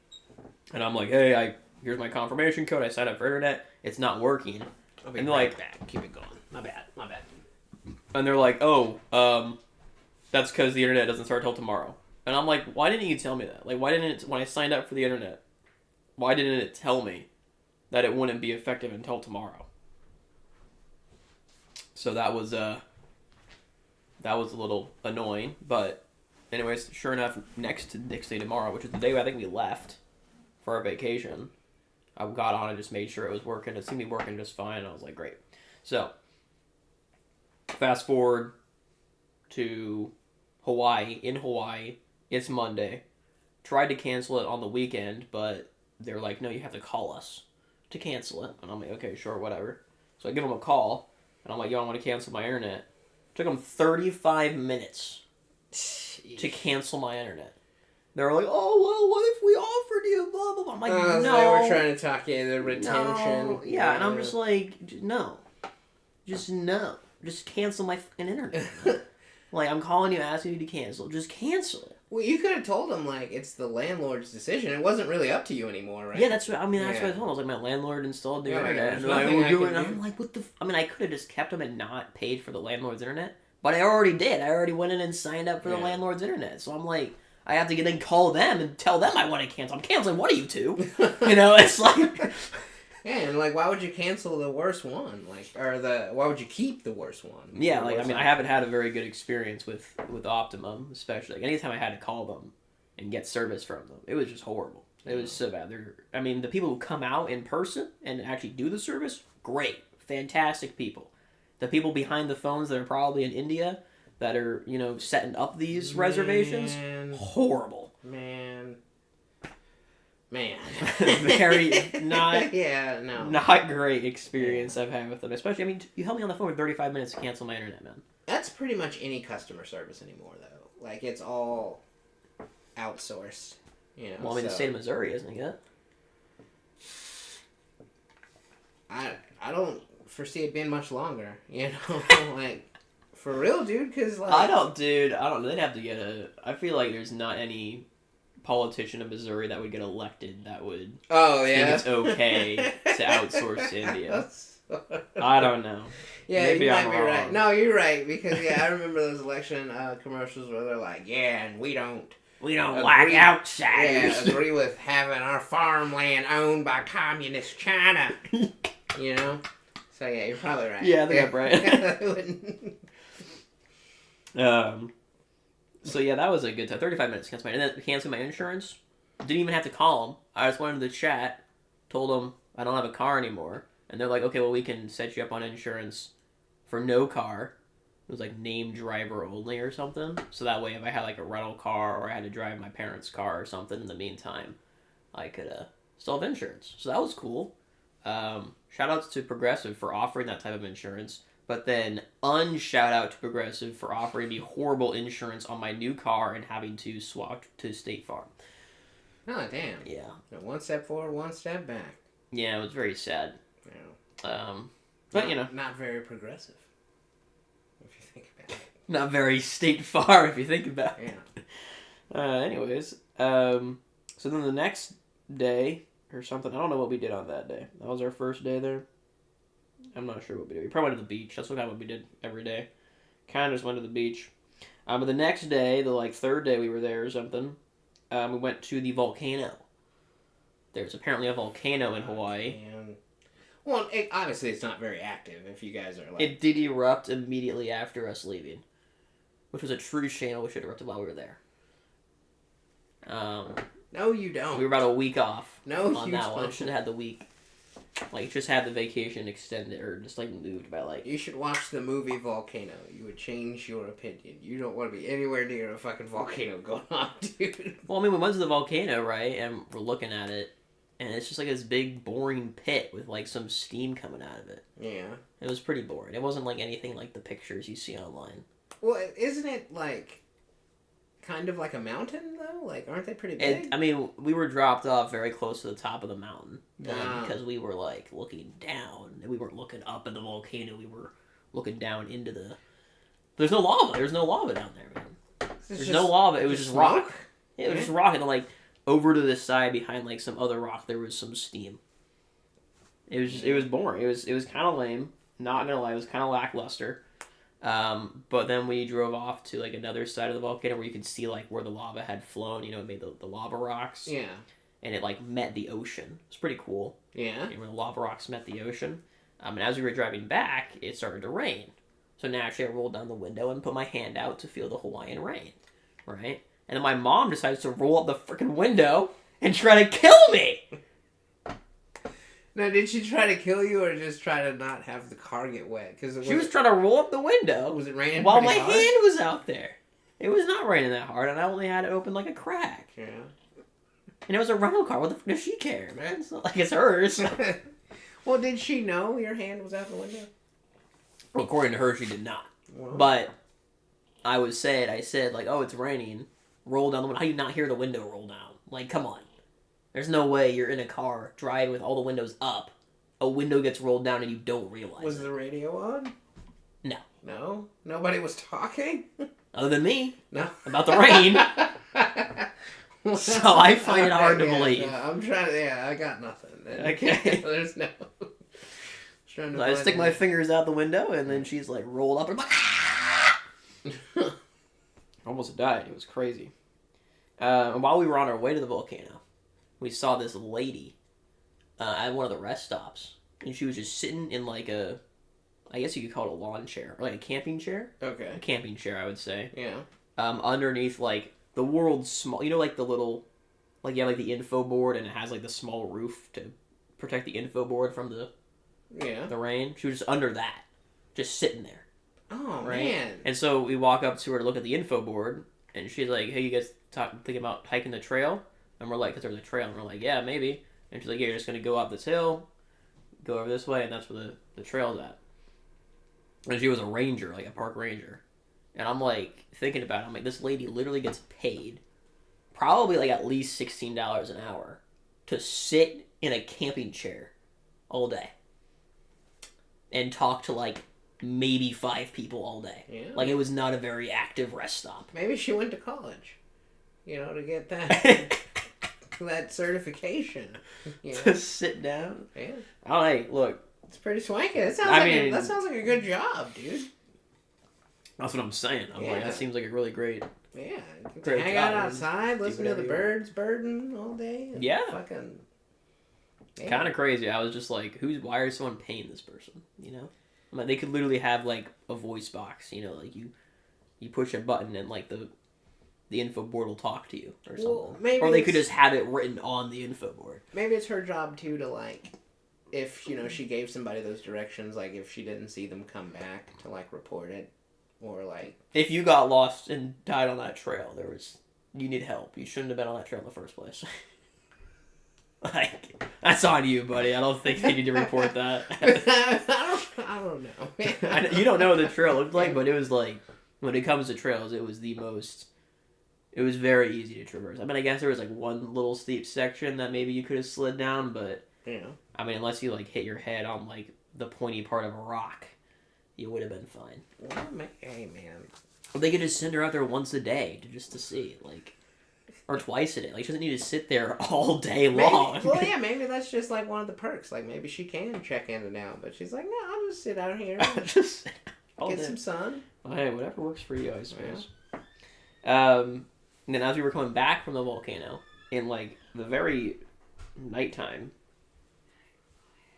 Speaker 1: I'm like, hey, here's my confirmation code. I signed up for internet. It's not working.
Speaker 2: I'll be
Speaker 1: and
Speaker 2: right
Speaker 1: like,
Speaker 2: back. Keep it going. My bad.
Speaker 1: And they're like, oh, that's because the internet doesn't start till tomorrow. And I'm like, why didn't you tell me that? Like, why didn't it, when I signed up for the internet, why didn't it tell me that it wouldn't be effective until tomorrow? So that was a little annoying, but anyways, sure enough, next day tomorrow, which is the day I think we left for our vacation, I got on and just made sure it was working. It seemed to be working just fine, and I was like, great. So, fast forward to Hawaii. In Hawaii, it's Monday. Tried to cancel it on the weekend, but they're like, no, you have to call us to cancel it. And I'm like, okay, sure, whatever. So I give them a call, and I'm like, yo, I want to cancel my internet. Took them 35 minutes to cancel my internet. They were like, oh, well, what if we offered you, blah, blah, blah. I'm like, no.
Speaker 2: They were trying to talk you into retention.
Speaker 1: No. Yeah, and I'm just like, no. Just no. Just cancel my fucking internet. Like, I'm calling you, asking you to cancel. Just cancel it.
Speaker 2: Well, you could have told them, like, it's the landlord's decision. It wasn't really up to you anymore, right?
Speaker 1: Yeah, that's what I told them. I was like, my landlord installed the internet.
Speaker 2: And
Speaker 1: I'm like, what the I mean, I could have just kept them and not paid for the landlord's internet. But I already did. I already went in and signed up for the landlord's internet. So I'm like, I have to then call them and tell them I want to cancel. I'm canceling one of you two. You know, it's like...
Speaker 2: Yeah, and like, why would you cancel the worst one? Like, why would you keep the worst one?
Speaker 1: Yeah, like, I mean, I haven't had a very good experience with Optimum, especially. Like, anytime I had to call them and get service from them, it was just horrible. It was so bad. I mean, the people who come out in person and actually do the service, great. Fantastic people. The people behind the phones that are probably in India that are, you know, setting up these reservations, horrible.
Speaker 2: Man.
Speaker 1: Very not not great experience I've had with them. Especially, I mean, you held me on the phone for 35 minutes to cancel my internet, man.
Speaker 2: That's pretty much any customer service anymore, though. Like, it's all outsourced. You know,
Speaker 1: well, I mean, the state of Missouri, isn't it yet?
Speaker 2: I don't foresee it being much longer. You know, like, for real, dude. Because like,
Speaker 1: I don't. They'd have to get I feel like there's not any politician in Missouri that would get elected that would think it's okay to outsource to India. I don't know.
Speaker 2: Yeah, maybe you might be right. No, you're right, because I remember those election commercials where they're like, yeah, and we don't
Speaker 1: like outsiders.
Speaker 2: Yeah, agree with having our farmland owned by communist China. You know? So yeah, you're probably right.
Speaker 1: Yeah, I think I'm right. So yeah, that was a good time. 35 minutes to cancel my insurance. Didn't even have to call them. I just went into the chat, told them I don't have a car anymore, and they're like, okay, well, we can set you up on insurance for no car. It was like named driver only or something. So that way, if I had like a rental car or I had to drive my parents' car or something in the meantime, I could still have insurance. So that was cool. Shout outs to Progressive for offering that type of insurance. But then unshout out to Progressive for offering me horrible insurance on my new car and having to swap to State Farm.
Speaker 2: Oh, damn.
Speaker 1: Yeah.
Speaker 2: One step forward, one step back.
Speaker 1: Yeah, it was very sad.
Speaker 2: Yeah.
Speaker 1: But, you know.
Speaker 2: Not very progressive, if you think about it.
Speaker 1: Not very State Farm, if you think about it.
Speaker 2: Yeah.
Speaker 1: Anyways, so then the next day or something, I don't know what we did on that day. That was our first day there. I'm not sure what we did. We probably went to the beach. That's what we did every day. Kind of just went to the beach. But the next day, the third day we were there or something, we went to the volcano. There's apparently a volcano in Hawaii.
Speaker 2: Well, obviously it's not very active if you guys are like...
Speaker 1: It did erupt immediately after us leaving, which was a true shame. I wish it erupted while we were there.
Speaker 2: No, you don't.
Speaker 1: We were about a week off
Speaker 2: on
Speaker 1: that one. I should have had the week. Just had the vacation extended or just moved by
Speaker 2: You should watch the movie Volcano. You would change your opinion. You don't want to be anywhere near a fucking volcano going on, dude.
Speaker 1: Well, I mean, we went to the volcano, right? And we're looking at it, and it's just this big boring pit with some steam coming out of it.
Speaker 2: Yeah.
Speaker 1: It was pretty boring. It wasn't anything like the pictures you see online.
Speaker 2: Well, isn't it kind of like a mountain though? Like, aren't they pretty big?
Speaker 1: I mean, we were dropped off very close to the top of the mountain
Speaker 2: Ah.
Speaker 1: because we were like looking down, and we weren't looking up at the volcano. We were looking down into the. There's no lava. There's no lava down there, man. There's no lava. It was just rock. Yeah, it was just rock, and then like over to the side behind like some other rock, there was some steam. It was boring. It was kind of lame. Not gonna lie, it was kind of lackluster. But then we drove off to like another side of the volcano where you could see like where the lava had flown. You know, it made the lava rocks.
Speaker 2: Yeah.
Speaker 1: And it like met the ocean. It's pretty cool.
Speaker 2: Yeah.
Speaker 1: And where the lava rocks met the ocean. And as we were driving back, it started to rain. So naturally, I rolled down the window and put my hand out to feel the Hawaiian rain, right? And then my mom decides to roll up the freaking window and try to kill me.
Speaker 2: Now, did she try to kill you or just try to not have the car get wet? Because
Speaker 1: She was trying to roll up the window.
Speaker 2: Was it raining
Speaker 1: while my
Speaker 2: hard?
Speaker 1: hand was out there? It was not raining that hard, and I only had it open like a crack.
Speaker 2: Yeah.
Speaker 1: And it was a rental car. What the fuck does she care, man? It's not like it's hers.
Speaker 2: Well, did she know your hand was out the window?
Speaker 1: Well, according to her, she did not.
Speaker 2: Well.
Speaker 1: But I said, like, oh, it's raining. Roll down the window. How do you not hear the window roll down? Like, come on. There's no way you're in a car driving with all the windows up. A window gets rolled down and you don't realize
Speaker 2: Was
Speaker 1: it.
Speaker 2: the radio on?
Speaker 1: No.
Speaker 2: No? Nobody was talking?
Speaker 1: Other than me.
Speaker 2: No.
Speaker 1: About the rain. So I find it hard to believe.
Speaker 2: No, I'm trying to, I got nothing.
Speaker 1: Okay.
Speaker 2: There's no...
Speaker 1: I stick my fingers out the window and then she's like rolled up and I'm like, ah! Almost died. It was crazy. And while we were on our way to the volcano, we saw this lady at one of the rest stops. And she was just sitting in like a, I guess you could call it a lawn chair. Or like a camping chair.
Speaker 2: Okay.
Speaker 1: A camping chair, I would say.
Speaker 2: Yeah.
Speaker 1: Underneath like the world's small, you know, like the little, like you have like the info board and it has like the small roof to protect the info board from the rain. She was just under that. Just sitting there.
Speaker 2: Oh,
Speaker 1: right?
Speaker 2: man.
Speaker 1: And so we walk up to her to look at the info board, and she's like, hey, you guys thinking about hiking the trail? And we're like, because there's a trail. And we're like, yeah, maybe. And she's like, yeah, you're just going to go up this hill, go over this way, and that's where the trail's at. And she was a ranger, like a park ranger. And I'm like, thinking about it, I'm like, this lady literally gets paid probably like at least $16 an hour to sit in a camping chair all day and talk to like maybe 5 people all day.
Speaker 2: Yeah.
Speaker 1: Like it was not a very active rest stop.
Speaker 2: Maybe she went to college, to get that that certification.
Speaker 1: To sit down.
Speaker 2: Yeah.
Speaker 1: All right, look.
Speaker 2: It's pretty swanky. That sounds like a good job, dude.
Speaker 1: That's what I'm saying. I'm like,
Speaker 2: Yeah.
Speaker 1: that seems like a really great.
Speaker 2: Yeah.
Speaker 1: Great
Speaker 2: Hang
Speaker 1: job,
Speaker 2: out
Speaker 1: man.
Speaker 2: outside, listen to the
Speaker 1: whatever you
Speaker 2: birds birding all day. And
Speaker 1: Yeah.
Speaker 2: Fucking. Yeah.
Speaker 1: Kind of crazy. I was just like, why is someone paying this person? I mean, they could literally have like a voice box. Like you push a button and like the info board will talk to you or something.
Speaker 2: Well, maybe
Speaker 1: or they could just have it written on the info board.
Speaker 2: Maybe it's her job too to like, if she gave somebody those directions, like if she didn't see them come back to like report it, or like
Speaker 1: If you got lost and died on that trail, you need help. You shouldn't have been on that trail in the first place. Like, that's on you, buddy. I don't think they need to report that.
Speaker 2: I don't know.
Speaker 1: You don't know what the trail looked like, but it was like, when it comes to trails, it was very easy to traverse. I mean, I guess there was like one little steep section that maybe you could have slid down, but I mean, unless you like hit your head on like the pointy part of a rock, you would have been fine.
Speaker 2: Well, hey, man.
Speaker 1: Or they could just send her out there once a day to see, like, or twice a day. Like, she doesn't need to sit there all day long.
Speaker 2: Maybe that's just like one of the perks. Like, maybe she can check in and out, but she's like, no, I'll just sit out here and get some sun.
Speaker 1: Well, hey, whatever works for you, I suppose. Yeah. And then as we were coming back from the volcano, in, like, the very nighttime...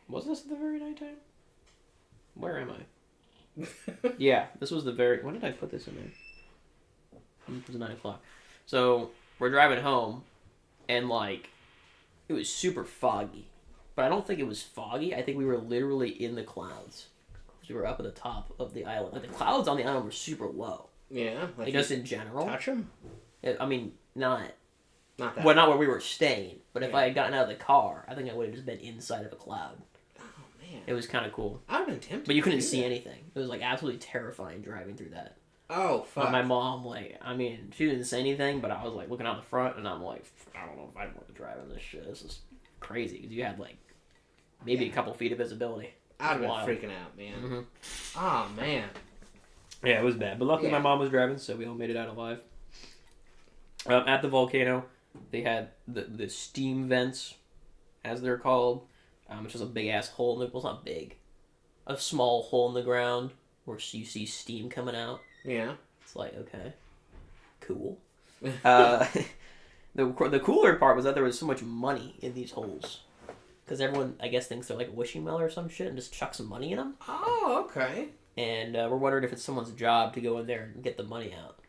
Speaker 1: Was this the very nighttime? Where am I? Yeah, this was the very... When did I put this in there? It was 9 o'clock. So, we're driving home, and, like, it was super foggy. But I don't think it was foggy. I think we were literally in the clouds. Because we were up at the top of the island. Like, the clouds on the island were super low.
Speaker 2: Yeah.
Speaker 1: Like, just in general.
Speaker 2: Touch them?
Speaker 1: I mean, not
Speaker 2: that.
Speaker 1: Well, not where we were staying. But if I had gotten out of the car, I think I would have just been inside of a cloud.
Speaker 2: Oh, man.
Speaker 1: It was kind of cool.
Speaker 2: I would have been tempted.
Speaker 1: But you couldn't see anything. It was, like, absolutely terrifying driving through that.
Speaker 2: Oh, fuck.
Speaker 1: My mom, she didn't say anything, but I was, looking out the front, and I'm like, I don't know if I want to drive in this shit. This is crazy, because you had, maybe a couple feet of visibility.
Speaker 2: I'd been freaking out, man.
Speaker 1: Mm-hmm.
Speaker 2: Oh, man.
Speaker 1: Yeah, it was bad. But luckily my mom was driving, so we all made it out alive. At the volcano, they had the steam vents, as they're called, which is a big-ass hole. Well, it's not big. A small hole in the ground where you see steam coming out.
Speaker 2: Yeah.
Speaker 1: It's okay. Cool. The cooler part was that there was so much money in these holes. Because everyone, I guess, thinks they're a wishing well or some shit and just chuck some money in them.
Speaker 2: Oh, okay.
Speaker 1: And we're wondering if it's someone's job to go in there and get the money out.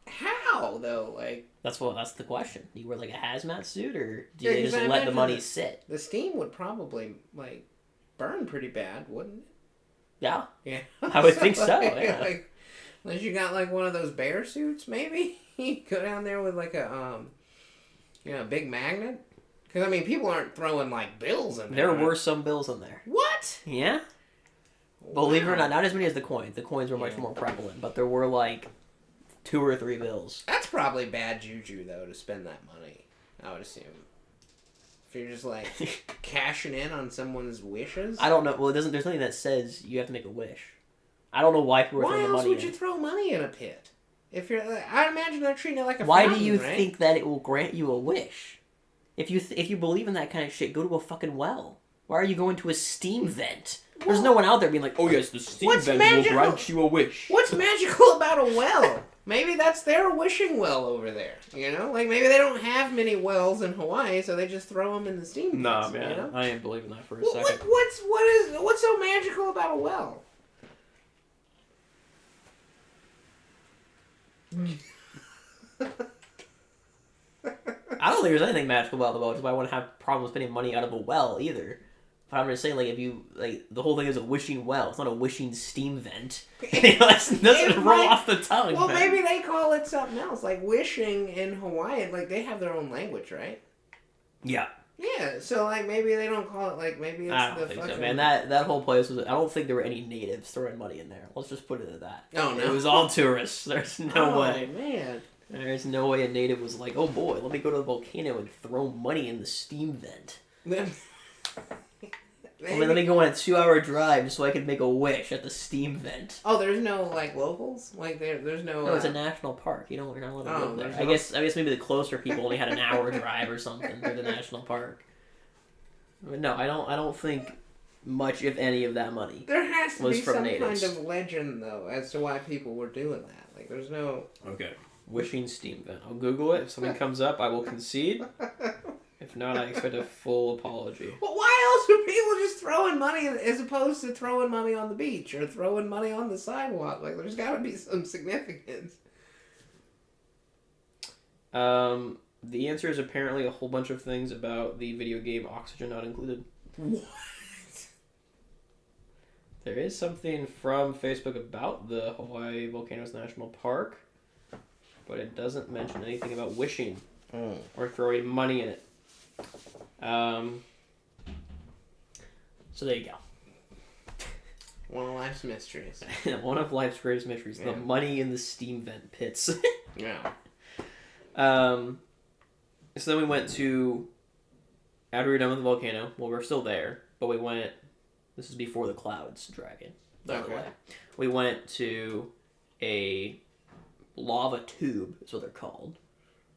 Speaker 2: How, though?
Speaker 1: That's the question. Do you wear, a hazmat suit, or do they just let the money sit?
Speaker 2: The steam would probably, burn pretty bad, wouldn't it?
Speaker 1: Yeah.
Speaker 2: Yeah.
Speaker 1: I would think so, yeah.
Speaker 2: Unless you got, one of those bear suits, maybe? You go down there with, a big magnet? Because, people aren't throwing, bills in there.
Speaker 1: There were some bills in there.
Speaker 2: What?
Speaker 1: Yeah. Wow. Believe it or not as many as the coins. The coins were much more prevalent, but there were, 2 or 3 bills.
Speaker 2: That's probably bad juju, though, to spend that money, I would assume. If you're just, cashing in on someone's wishes?
Speaker 1: I don't know. Well, there's nothing that says you have to make a wish. I don't know why people are throwing money in.
Speaker 2: Why else would you throw money in a pit? If you're, I imagine they're treating it like a
Speaker 1: Why
Speaker 2: fountain,
Speaker 1: do you
Speaker 2: right?
Speaker 1: think that it will grant you a wish? If you believe in that kind of shit, go to a fucking well. Why are you going to a steam vent? There's no one out there being like, oh yes, the steam vent will grant you a wish.
Speaker 2: What's magical about a well? Maybe that's their wishing well over there. Maybe they don't have many wells in Hawaii, so they just throw them in the steam vents.
Speaker 1: Nah, man, I ain't believing that for a second.
Speaker 2: What's so magical about a well?
Speaker 1: I don't think there's anything magical about the well, because I wouldn't have problems spending money out of a well either. But I'm just saying, if you, the whole thing is a wishing well. It's not a wishing steam vent. It doesn't roll off the tongue.
Speaker 2: Well, maybe they call it something else. Wishing in Hawaiian, they have their own language, right?
Speaker 1: Yeah.
Speaker 2: Yeah, so, maybe they don't call it, maybe it's
Speaker 1: I don't think so, man. That whole place was... I don't think there were any natives throwing money in there. Let's just put it at that.
Speaker 2: Oh, no.
Speaker 1: It was all tourists. There's no way.
Speaker 2: Oh, man.
Speaker 1: There's no way a native was like, oh boy, let me go to the volcano and throw money in the steam vent. Let me go on a 2-hour drive just so I can make a wish at the steam vent.
Speaker 2: Oh, there's no, locals? There's no...
Speaker 1: No, it's a national park. You're not allowed to live there. I guess maybe the closer people only had an hour drive or something through the national park. But no, I don't think much, if any, of that money
Speaker 2: there has to be some
Speaker 1: natives.
Speaker 2: kind of legend, though, as to why people were doing that. There's no...
Speaker 1: Okay. Wishing steam vent. I'll Google it. If something comes up, I will concede. If not, I expect a full apology.
Speaker 2: Well, why else are people just throwing money as opposed to throwing money on the beach or throwing money on the sidewalk? There's got to be some significance.
Speaker 1: The answer is apparently a whole bunch of things about the video game Oxygen Not Included.
Speaker 2: What?
Speaker 1: There is something from Facebook about the Hawaii Volcanoes National Park, but it doesn't mention anything about wishing or throwing money in it. So there you go.
Speaker 2: One of life's mysteries.
Speaker 1: One of life's greatest mysteries. Yeah. The money in the steam vent pits.
Speaker 2: Yeah.
Speaker 1: So then we went to... After we were done with the volcano, well, we're still there, but we went... This is before the clouds dragon, by the way. We went to a lava tube, is what they're called.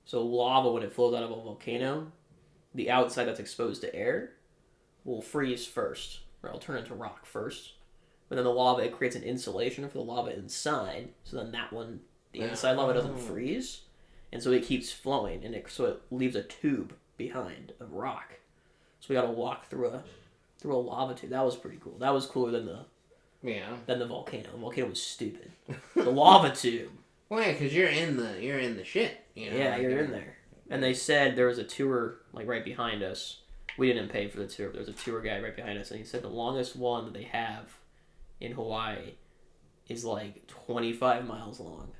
Speaker 1: So lava, when it flows out of a volcano, the outside that's exposed to air will freeze first, or it'll turn into rock first. But then the lava, it creates an insulation for the lava inside, so then that one, the inside lava doesn't freeze, and so it keeps flowing, and so it leaves a tube behind of rock. So we got to walk through a lava tube. That was pretty cool. That was cooler than the volcano. The volcano was stupid. The lava tube.
Speaker 2: Well, yeah, because you're in the shit.
Speaker 1: Yeah, you're in there. And they said there was a tour right behind us. We didn't pay for the tour. There was a tour guide right behind us, and he said the longest one that they have in Hawaii is 25 miles long.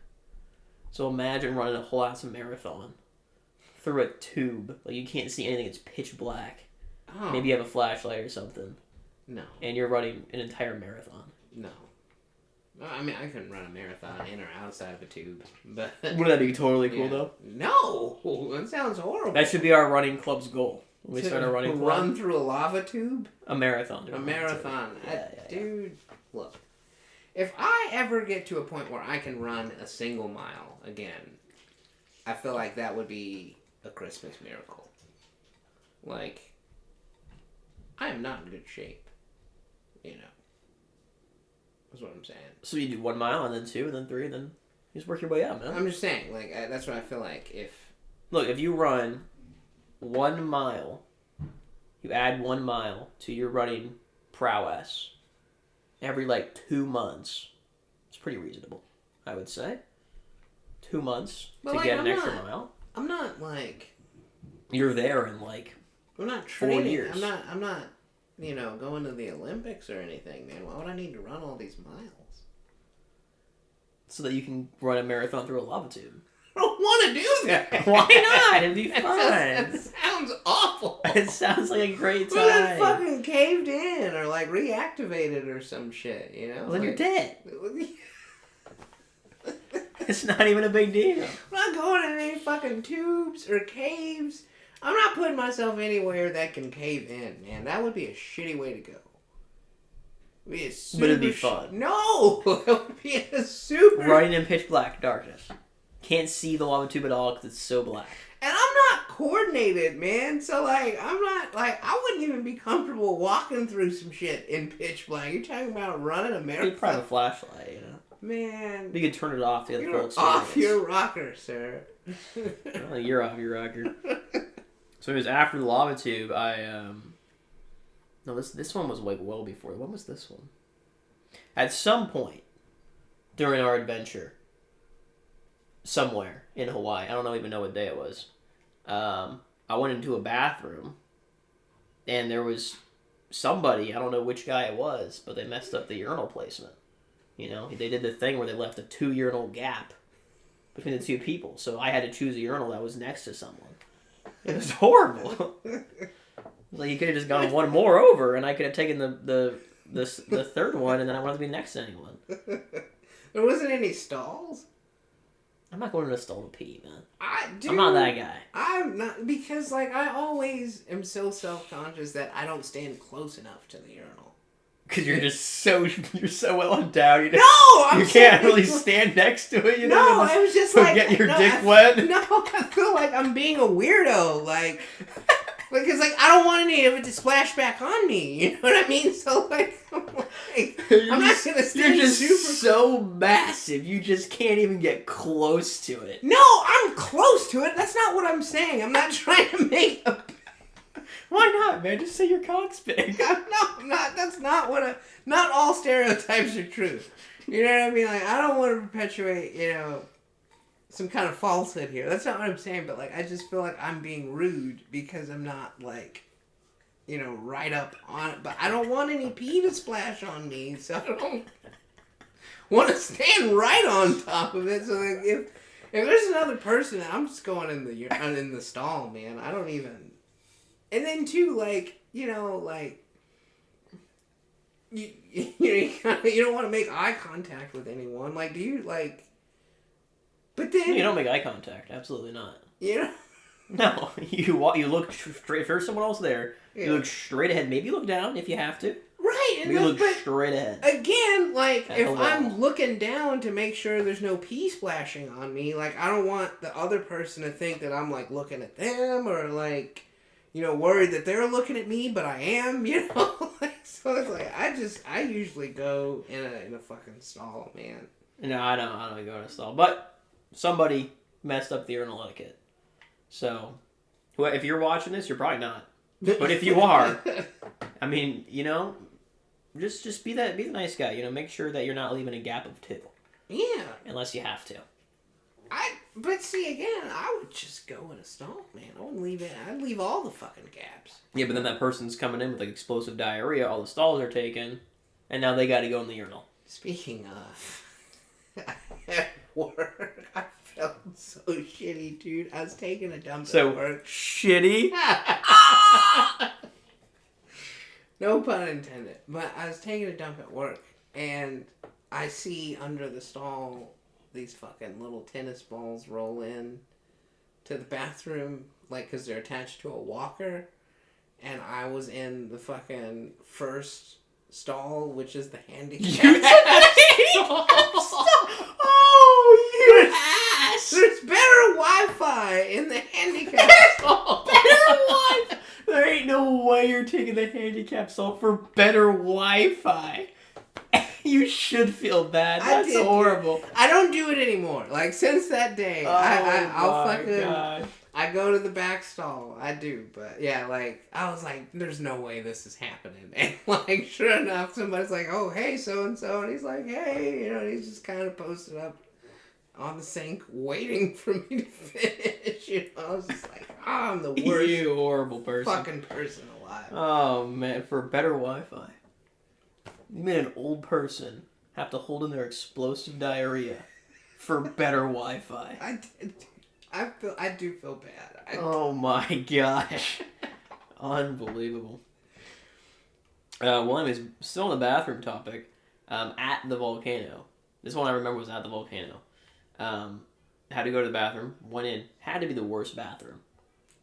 Speaker 1: So imagine running a whole ass marathon through a tube. You can't see anything. It's pitch black. Oh. Maybe you have a flashlight or something.
Speaker 2: No.
Speaker 1: And you're running an entire marathon.
Speaker 2: No. Well, I mean, I couldn't run a marathon in or outside of a tube, but
Speaker 1: Wouldn't that be totally cool though?
Speaker 2: No, that sounds horrible.
Speaker 1: That should be our running club's goal. When we start a running club.
Speaker 2: Run through a lava tube?
Speaker 1: A marathon.
Speaker 2: A marathon.
Speaker 1: Yeah.
Speaker 2: Dude, look. If I ever get to a point where I can run a single mile again, I feel like that would be a Christmas miracle. Like, I am not in good shape. You know. That's what I'm saying.
Speaker 1: So you do 1 mile, and then 2, and then 3, and then you just work your way up, man.
Speaker 2: I'm just saying, like, that's what I feel like.
Speaker 1: If you run 1 mile, you add 1 mile to your running prowess every, 2 months. It's pretty reasonable, I would say. 2 months to get an extra mile.
Speaker 2: I'm not, like...
Speaker 1: You're there in,
Speaker 2: I'm not training.
Speaker 1: 4 years.
Speaker 2: I'm not, going to the Olympics or anything, man. Why would I need to run all these miles?
Speaker 1: So that you can run a marathon through a lava tube.
Speaker 2: I don't want to do that.
Speaker 1: Why not? It'd be fun.
Speaker 2: That sounds awful.
Speaker 1: It sounds like a great time.
Speaker 2: Well, then fucking caved in or, reactivated or some shit, you know?
Speaker 1: Well, then you're dead. It's not even a big deal.
Speaker 2: I'm not going in any fucking tubes or caves. I'm not putting myself anywhere that can cave in, man. That would be a shitty way to go. But it'd be fun. No! It would be a super...
Speaker 1: Running in pitch black darkness. Can't see the lava tube at all because it's so black.
Speaker 2: And I'm not coordinated, man. So, I'm not, I wouldn't even be comfortable walking through some shit in pitch black. You're talking about running a marathon?
Speaker 1: You'd probably have a flashlight, you know?
Speaker 2: Man.
Speaker 1: You could turn it off to get the full experience.
Speaker 2: Off your rocker, sir.
Speaker 1: Well, you're off your rocker. So it was after the lava tube, No, this one was well before. When was this one? At some point during our adventure, somewhere in Hawaii, I don't even know what day it was, I went into a bathroom, and there was somebody, I don't know which guy it was, but they messed up the urinal placement. You know, they did the thing where they left a 2 urinal gap between the two people, so I had to choose a urinal that was next to someone. It was horrible. Like, you could have just gone one more over, and I could have taken the third one, and then I wanted to be next to anyone.
Speaker 2: There wasn't any stalls?
Speaker 1: I'm not going to a stall to pee, man.
Speaker 2: I'm
Speaker 1: not that guy.
Speaker 2: I'm not, because, I always am so self-conscious that I don't stand close enough to the urinal.
Speaker 1: Because you're so well endowed.
Speaker 2: You
Speaker 1: can't really stand next to it, you know?
Speaker 2: No, I was just like...
Speaker 1: Get your dick wet?
Speaker 2: No, I feel like I'm being a weirdo, because, I don't want any of it to splash back on me, you know what I mean? So, I'm not going to stand
Speaker 1: You're just so massive, you just can't even get close to it.
Speaker 2: No, I'm close to it. That's not what I'm saying. I'm not trying to make a...
Speaker 1: Why not, man? Just say your cock's big.
Speaker 2: No, I'm not. That's not what not all stereotypes are true. You know what I mean? I don't want to perpetuate, some kind of falsehood here. That's not what I'm saying, but, I just feel like I'm being rude because I'm not, right up on it. But I don't want any pee to splash on me, so I don't want to stand right on top of it. So, if there's another person, I'm just going in the stall, man. I don't even... And then, too, you don't want to make eye contact with anyone. Do you, But then...
Speaker 1: You don't make eye contact. Absolutely not.
Speaker 2: You know?
Speaker 1: No. You look straight. If there's someone else there, you look straight ahead. Maybe you look down if you have to.
Speaker 2: Right.
Speaker 1: And you look straight ahead.
Speaker 2: Again, if I'm looking down to make sure there's no pee splashing on me, I don't want the other person to think that I'm, looking at them or, worried that they're looking at me, but I am, so it's I usually go in a fucking stall, man.
Speaker 1: No, I don't go in a stall, but somebody messed up the urinal etiquette. So, if you're watching this, you're probably not. But if you are, I mean, just be the nice guy. Make sure that you're not leaving a gap of 2.
Speaker 2: Yeah.
Speaker 1: Unless you have to.
Speaker 2: But see, again, I would just go in a stall, man. I wouldn't leave it. I'd leave all the fucking gaps.
Speaker 1: Yeah, but then that person's coming in with explosive diarrhea. All the stalls are taken, and now they got to go in the urinal.
Speaker 2: Speaking of, at work, I felt so shitty, dude. I was taking a dump at work.
Speaker 1: Shitty?
Speaker 2: No pun intended. But I was taking a dump at work, and I see under the stall these fucking little tennis balls roll in to the bathroom, like, because they're attached to a walker. And I was in the fucking first stall, which is the handicap stall.
Speaker 1: Oh, you ass!
Speaker 2: There's better Wi-Fi in the handicap stall.
Speaker 1: Better Wi-Fi! There ain't no way you're taking the handicap stall for better Wi-Fi. You should feel bad. That's horrible.
Speaker 2: I don't do it anymore. Like, since that day, I'll fucking... God. I go to the back stall. I do. But, yeah, like, I was like, there's no way this is happening. And, like, sure enough, somebody's like, oh, hey, so-and-so. And he's like, hey. You know, he's just kind of posted up on the sink waiting for me to finish. You know, I was just like, oh, I'm the worst
Speaker 1: you horrible person.
Speaker 2: fucking person alive.
Speaker 1: Oh, man. For better Wi-Fi. You made an old person have to hold in their explosive diarrhea for better Wi-Fi.
Speaker 2: I do feel bad.
Speaker 1: Oh my gosh. Unbelievable. Well, anyways, still on the bathroom topic, at the volcano. This one I remember was at the volcano. Had to go to the bathroom, went in, had to be the worst bathroom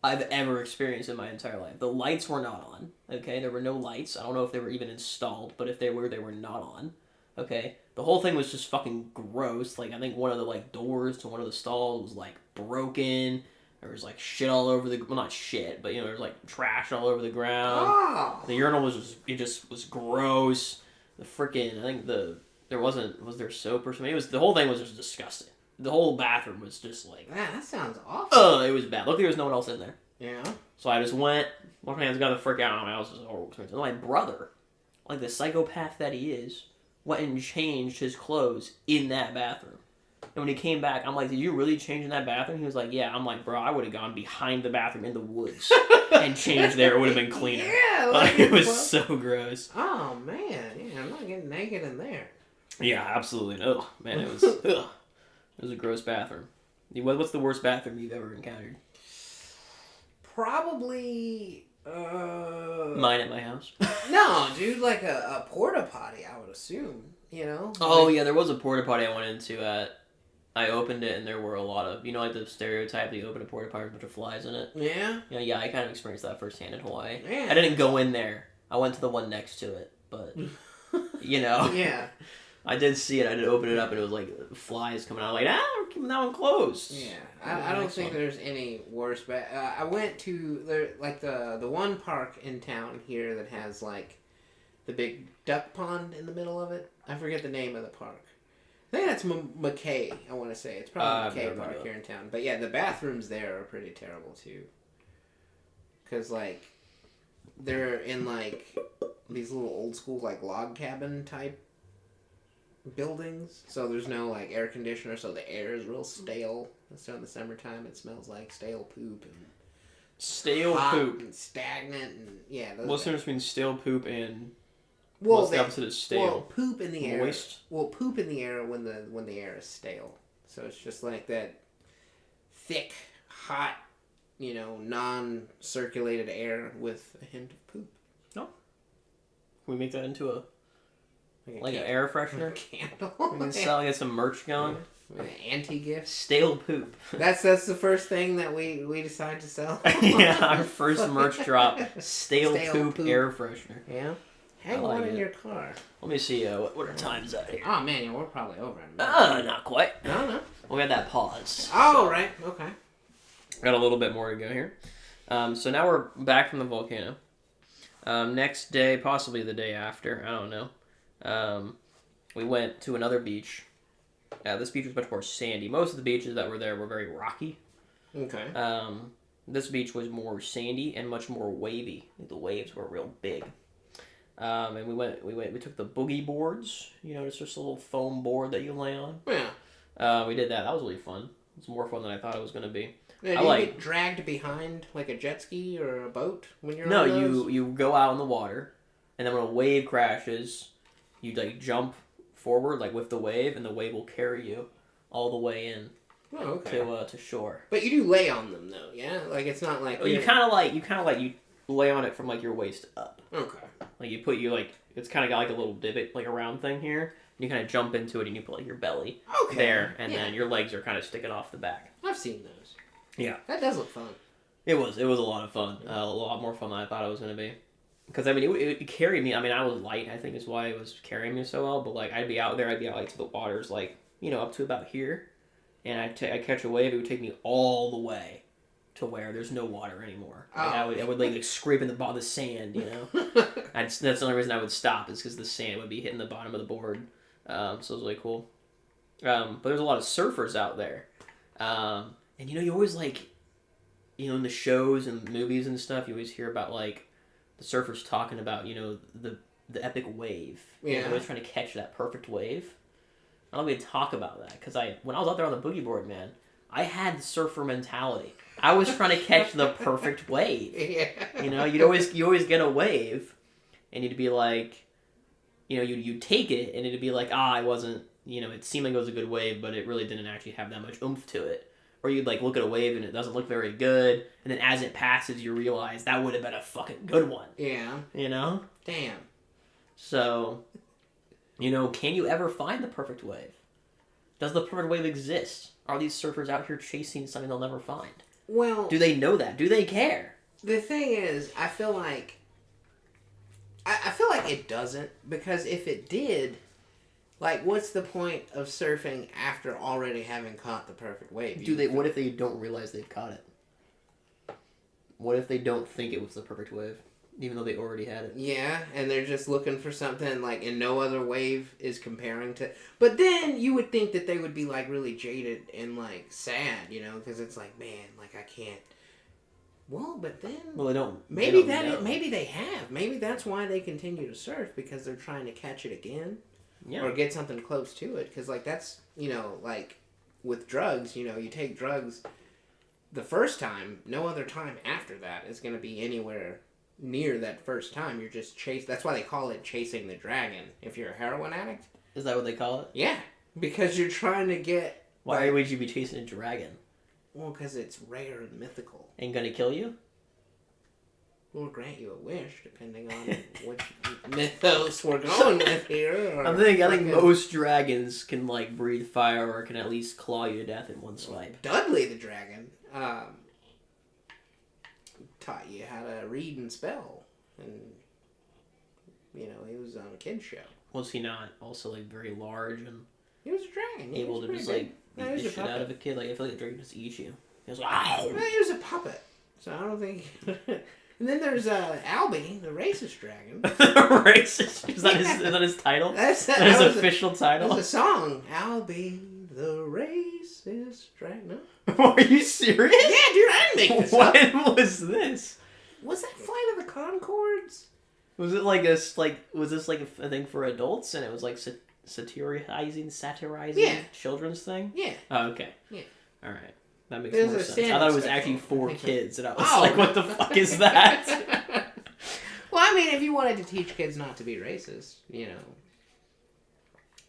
Speaker 1: I've ever experienced in my entire life. The lights were not on, okay? There were no lights. I don't know if they were even installed, but if they were not on, okay? The whole thing was just fucking gross. Like, I think one of the, like, doors to one of the stalls was, like, broken. There was, like, shit all over the... Well, not shit, but, you know, there was, like, trash all over the ground.
Speaker 2: Oh.
Speaker 1: The urinal was just was gross. The freaking... I think there wasn't... Was there soap or something? The whole thing was just disgusting. The whole bathroom was just like...
Speaker 2: Man, that sounds awful.
Speaker 1: It was bad. Luckily, there was no one else in there.
Speaker 2: Yeah.
Speaker 1: So I just went, washed my hands, got the frick out of my house. It was a horrible experience. And my brother, like the psychopath that he is, went and changed his clothes in that bathroom. And when he came back, I'm like, did you really change in that bathroom? He was like, yeah. I'm like, bro, I would have gone behind the bathroom in the woods and changed there. It would have been cleaner.
Speaker 2: Yeah.
Speaker 1: Like, it was so gross.
Speaker 2: Oh, man. Yeah, I'm not getting naked in there.
Speaker 1: Yeah, absolutely. Oh, man, it was... Ugh. It was a gross bathroom. What's the worst bathroom you've ever encountered?
Speaker 2: Probably...
Speaker 1: Mine at my house.
Speaker 2: No, dude, like a porta potty, I would assume. You know?
Speaker 1: Oh, yeah, there was a porta potty I went into at... I opened it and there were a lot of... You know, like the stereotype that you open a porta potty with a bunch of flies in it?
Speaker 2: Yeah?
Speaker 1: Yeah, I kind of experienced that firsthand in Hawaii.
Speaker 2: Man.
Speaker 1: I didn't go in there. I went to the one next to it, but... You know?
Speaker 2: Yeah.
Speaker 1: I did see it. I did open it up, and it was like flies coming out. Like, we're keeping that one closed.
Speaker 2: Yeah, I don't think there's any worse. But I went to the one park in town here that has like the big duck pond in the middle of it. I forget the name of the park. I think that's McKay. I want to say it's probably McKay Park here in town. But yeah, the bathrooms there are pretty terrible too. Cause like they're in like these little old school like log cabin type buildings, so there's no like air conditioner, so the air is real stale. So in the summertime it smells like stale poop and
Speaker 1: poop
Speaker 2: and stagnant and yeah.
Speaker 1: What's the difference between stale poop and
Speaker 2: what's
Speaker 1: the opposite of stale?
Speaker 2: Well, poop in the air.
Speaker 1: Moist?
Speaker 2: Well, poop in the air when the air is stale. So it's just like that thick, hot, you know, non-circulated air with a hint of poop.
Speaker 1: No. Can we make that into a like an
Speaker 2: candle.
Speaker 1: air freshener?
Speaker 2: Candle.
Speaker 1: We can sell, get some merch going.
Speaker 2: An anti-gift.
Speaker 1: Stale poop.
Speaker 2: That's the first thing that we decide to sell.
Speaker 1: Yeah, our first merch drop. Stale poop air freshener.
Speaker 2: Yeah. Hang one in your car.
Speaker 1: Let me see what our time's at here.
Speaker 2: Oh man, yeah, we're probably over.
Speaker 1: Not quite.
Speaker 2: No.
Speaker 1: We got that pause.
Speaker 2: Oh, so. Right. Okay.
Speaker 1: Got a little bit more to go here. So now we're back from the volcano. Next day, possibly the day after, I don't know. We went to another beach. This beach was much more sandy. Most of the beaches that were there were very rocky.
Speaker 2: Okay.
Speaker 1: This beach was more sandy and much more wavy. The waves were real big. And we took the boogie boards. You know, it's just a little foam board that you lay on.
Speaker 2: Yeah.
Speaker 1: We did that. That was really fun. It was more fun than I thought it was going to be.
Speaker 2: Now, do you get dragged behind like a jet ski or a boat when you're on those?
Speaker 1: you go out in the water, and then when a wave crashes, you like jump forward like with the wave, and the wave will carry you all the way in to shore.
Speaker 2: But you do lay on them though, yeah? Like it's not like
Speaker 1: you kind of you lay on it from like your waist up.
Speaker 2: Okay.
Speaker 1: Like it's kind of got like a little divot like a round thing here. You kind of jump into it and you put like your belly
Speaker 2: Okay.
Speaker 1: there, and then your legs are kind of sticking off the back.
Speaker 2: I've seen those.
Speaker 1: Yeah.
Speaker 2: That does look fun.
Speaker 1: It was a lot of fun. A lot more fun than I thought it was going to be. Because, I mean, it carried me. I mean, I was light, I think is why it was carrying me so well. But, like, I'd be out there. I'd be out, like, to the waters, like, you know, up to about here. And I'd catch a wave. It would take me all the way to where there's no water anymore. Like, I would like scrape in the bottom of the sand, you know. That's the only reason I would stop is because the sand would be hitting the bottom of the board. So it was really cool. But there's a lot of surfers out there. And, you know, you always, like, you know, in the shows and movies and stuff, you always hear about, like, the surfers talking about, you know, the epic wave.
Speaker 2: Yeah.
Speaker 1: They're always trying to catch that perfect wave. I don't even talk about that, because when I was out there on the boogie board, man, I had the surfer mentality. I was trying to catch the perfect wave.
Speaker 2: Yeah.
Speaker 1: You know, you always get a wave, and you'd be like, you know, you'd take it, and it'd be like, I wasn't, you know, it seemed like it was a good wave, but it really didn't actually have that much oomph to it. Or you'd like look at a wave and it doesn't look very good, and then as it passes, you realize that would have been a fucking good one.
Speaker 2: Yeah.
Speaker 1: You know?
Speaker 2: Damn.
Speaker 1: So, you know, can you ever find the perfect wave? Does the perfect wave exist? Are these surfers out here chasing something they'll never find?
Speaker 2: Well,
Speaker 1: Do they know that? Do they care?
Speaker 2: the thing is, I feel like it doesn't, because if it did, like, what's the point of surfing after already having caught the perfect wave?
Speaker 1: What if they don't realize they've caught it? What if they don't think it was the perfect wave, even though they already had it?
Speaker 2: Yeah, and they're just looking for something, like, and no other wave is comparing to... But then you would think that they would be, like, really jaded and, like, sad, you know? Because it's like, man, like, I can't... Well, but then...
Speaker 1: Well, they don't...
Speaker 2: Maybe
Speaker 1: they don't know.
Speaker 2: maybe they have. Maybe that's why they continue to surf, because they're trying to catch it again.
Speaker 1: Yeah.
Speaker 2: Or get something close to it. Because, like, that's, you know, like, with drugs, you know, you take drugs the first time, no other time after that is going to be anywhere near that first time. You're just that's why they call it chasing the dragon, if you're a heroin addict.
Speaker 1: Is that what they call it?
Speaker 2: Yeah. Because you're trying to get...
Speaker 1: Why would you be chasing a dragon?
Speaker 2: Well, because it's rare and mythical.
Speaker 1: Ain't gonna kill you?
Speaker 2: We'll grant you a wish, depending on which mythos we're going with here. Or
Speaker 1: I think most dragons can, like, breathe fire or can at least claw you to death in one swipe.
Speaker 2: Dudley the dragon taught you how to read and spell. And, you know, he was on a kid's show.
Speaker 1: Was he not also, like, very large and
Speaker 2: He was a dragon. He
Speaker 1: able
Speaker 2: was
Speaker 1: to just,
Speaker 2: pretty
Speaker 1: like,
Speaker 2: big.
Speaker 1: beat
Speaker 2: he
Speaker 1: the
Speaker 2: was a
Speaker 1: shit out
Speaker 2: puppet.
Speaker 1: of a kid? Like, I feel like the dragon just eats you. He was like, "Ow!"
Speaker 2: No, he was a puppet. So I don't think... And then there's Albi, the racist dragon.
Speaker 1: Racist? Is that his title?
Speaker 2: That's
Speaker 1: his official title?
Speaker 2: That's a song. Albi, the racist dragon. No?
Speaker 1: Are you serious?
Speaker 2: Yeah, dude, I didn't make this up.
Speaker 1: When was this?
Speaker 2: Was that Flight of the Conchords?
Speaker 1: Was it was this like a thing for adults and it was like satirizing
Speaker 2: Yeah.
Speaker 1: children's thing?
Speaker 2: Yeah.
Speaker 1: Oh, okay.
Speaker 2: Yeah.
Speaker 1: All right. That makes
Speaker 2: There's
Speaker 1: more
Speaker 2: a
Speaker 1: sense.
Speaker 2: stand-up
Speaker 1: I thought it was
Speaker 2: special.
Speaker 1: actually for kids and I was
Speaker 2: Oh.
Speaker 1: like, what the fuck is that?
Speaker 2: Well, I mean, if you wanted to teach kids not to be racist, you know.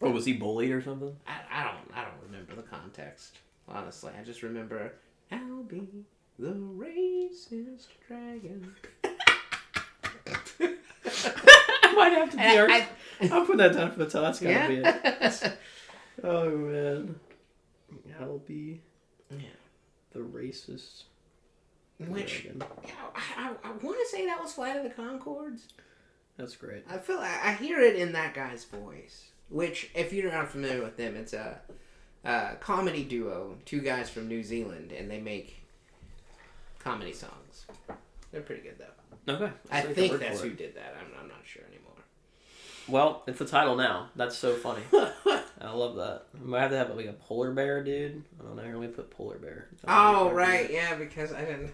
Speaker 1: Oh, was he bullied or something?
Speaker 2: I don't remember the context. Honestly, I just remember Albi, the racist dragon.
Speaker 1: I might have to be I'll put that down for the time. That's gotta be it.
Speaker 2: Yeah.
Speaker 1: Oh man. Albi.
Speaker 2: Yeah.
Speaker 1: The racist.
Speaker 2: Which,
Speaker 1: dragon.
Speaker 2: I want to say that was Flight of the Conchords.
Speaker 1: That's great.
Speaker 2: I feel I hear it in that guy's voice. Which, if you're not familiar with them, it's a comedy duo. Two guys from New Zealand, and they make comedy songs. They're pretty good though.
Speaker 1: Okay.
Speaker 2: I think that's who did that. I'm not sure anymore.
Speaker 1: Well, it's the title now. That's so funny. I love that. I might have to have like a polar bear, dude. I don't know. Here, let me put polar bear.
Speaker 2: Oh, right. Yeah, because I didn't...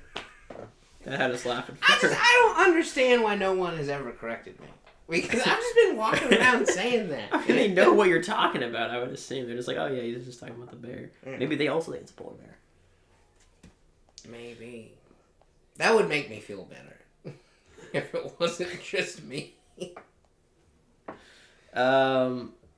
Speaker 1: I had us laughing.
Speaker 2: I don't understand why no one has ever corrected me. Because I've just been walking around saying that.
Speaker 1: I mean, they know what you're talking about, I would assume. They're just like, oh yeah, he's just talking about the bear.
Speaker 2: Yeah.
Speaker 1: Maybe they also think it's a polar bear.
Speaker 2: Maybe. That would make me feel better. If it wasn't just me.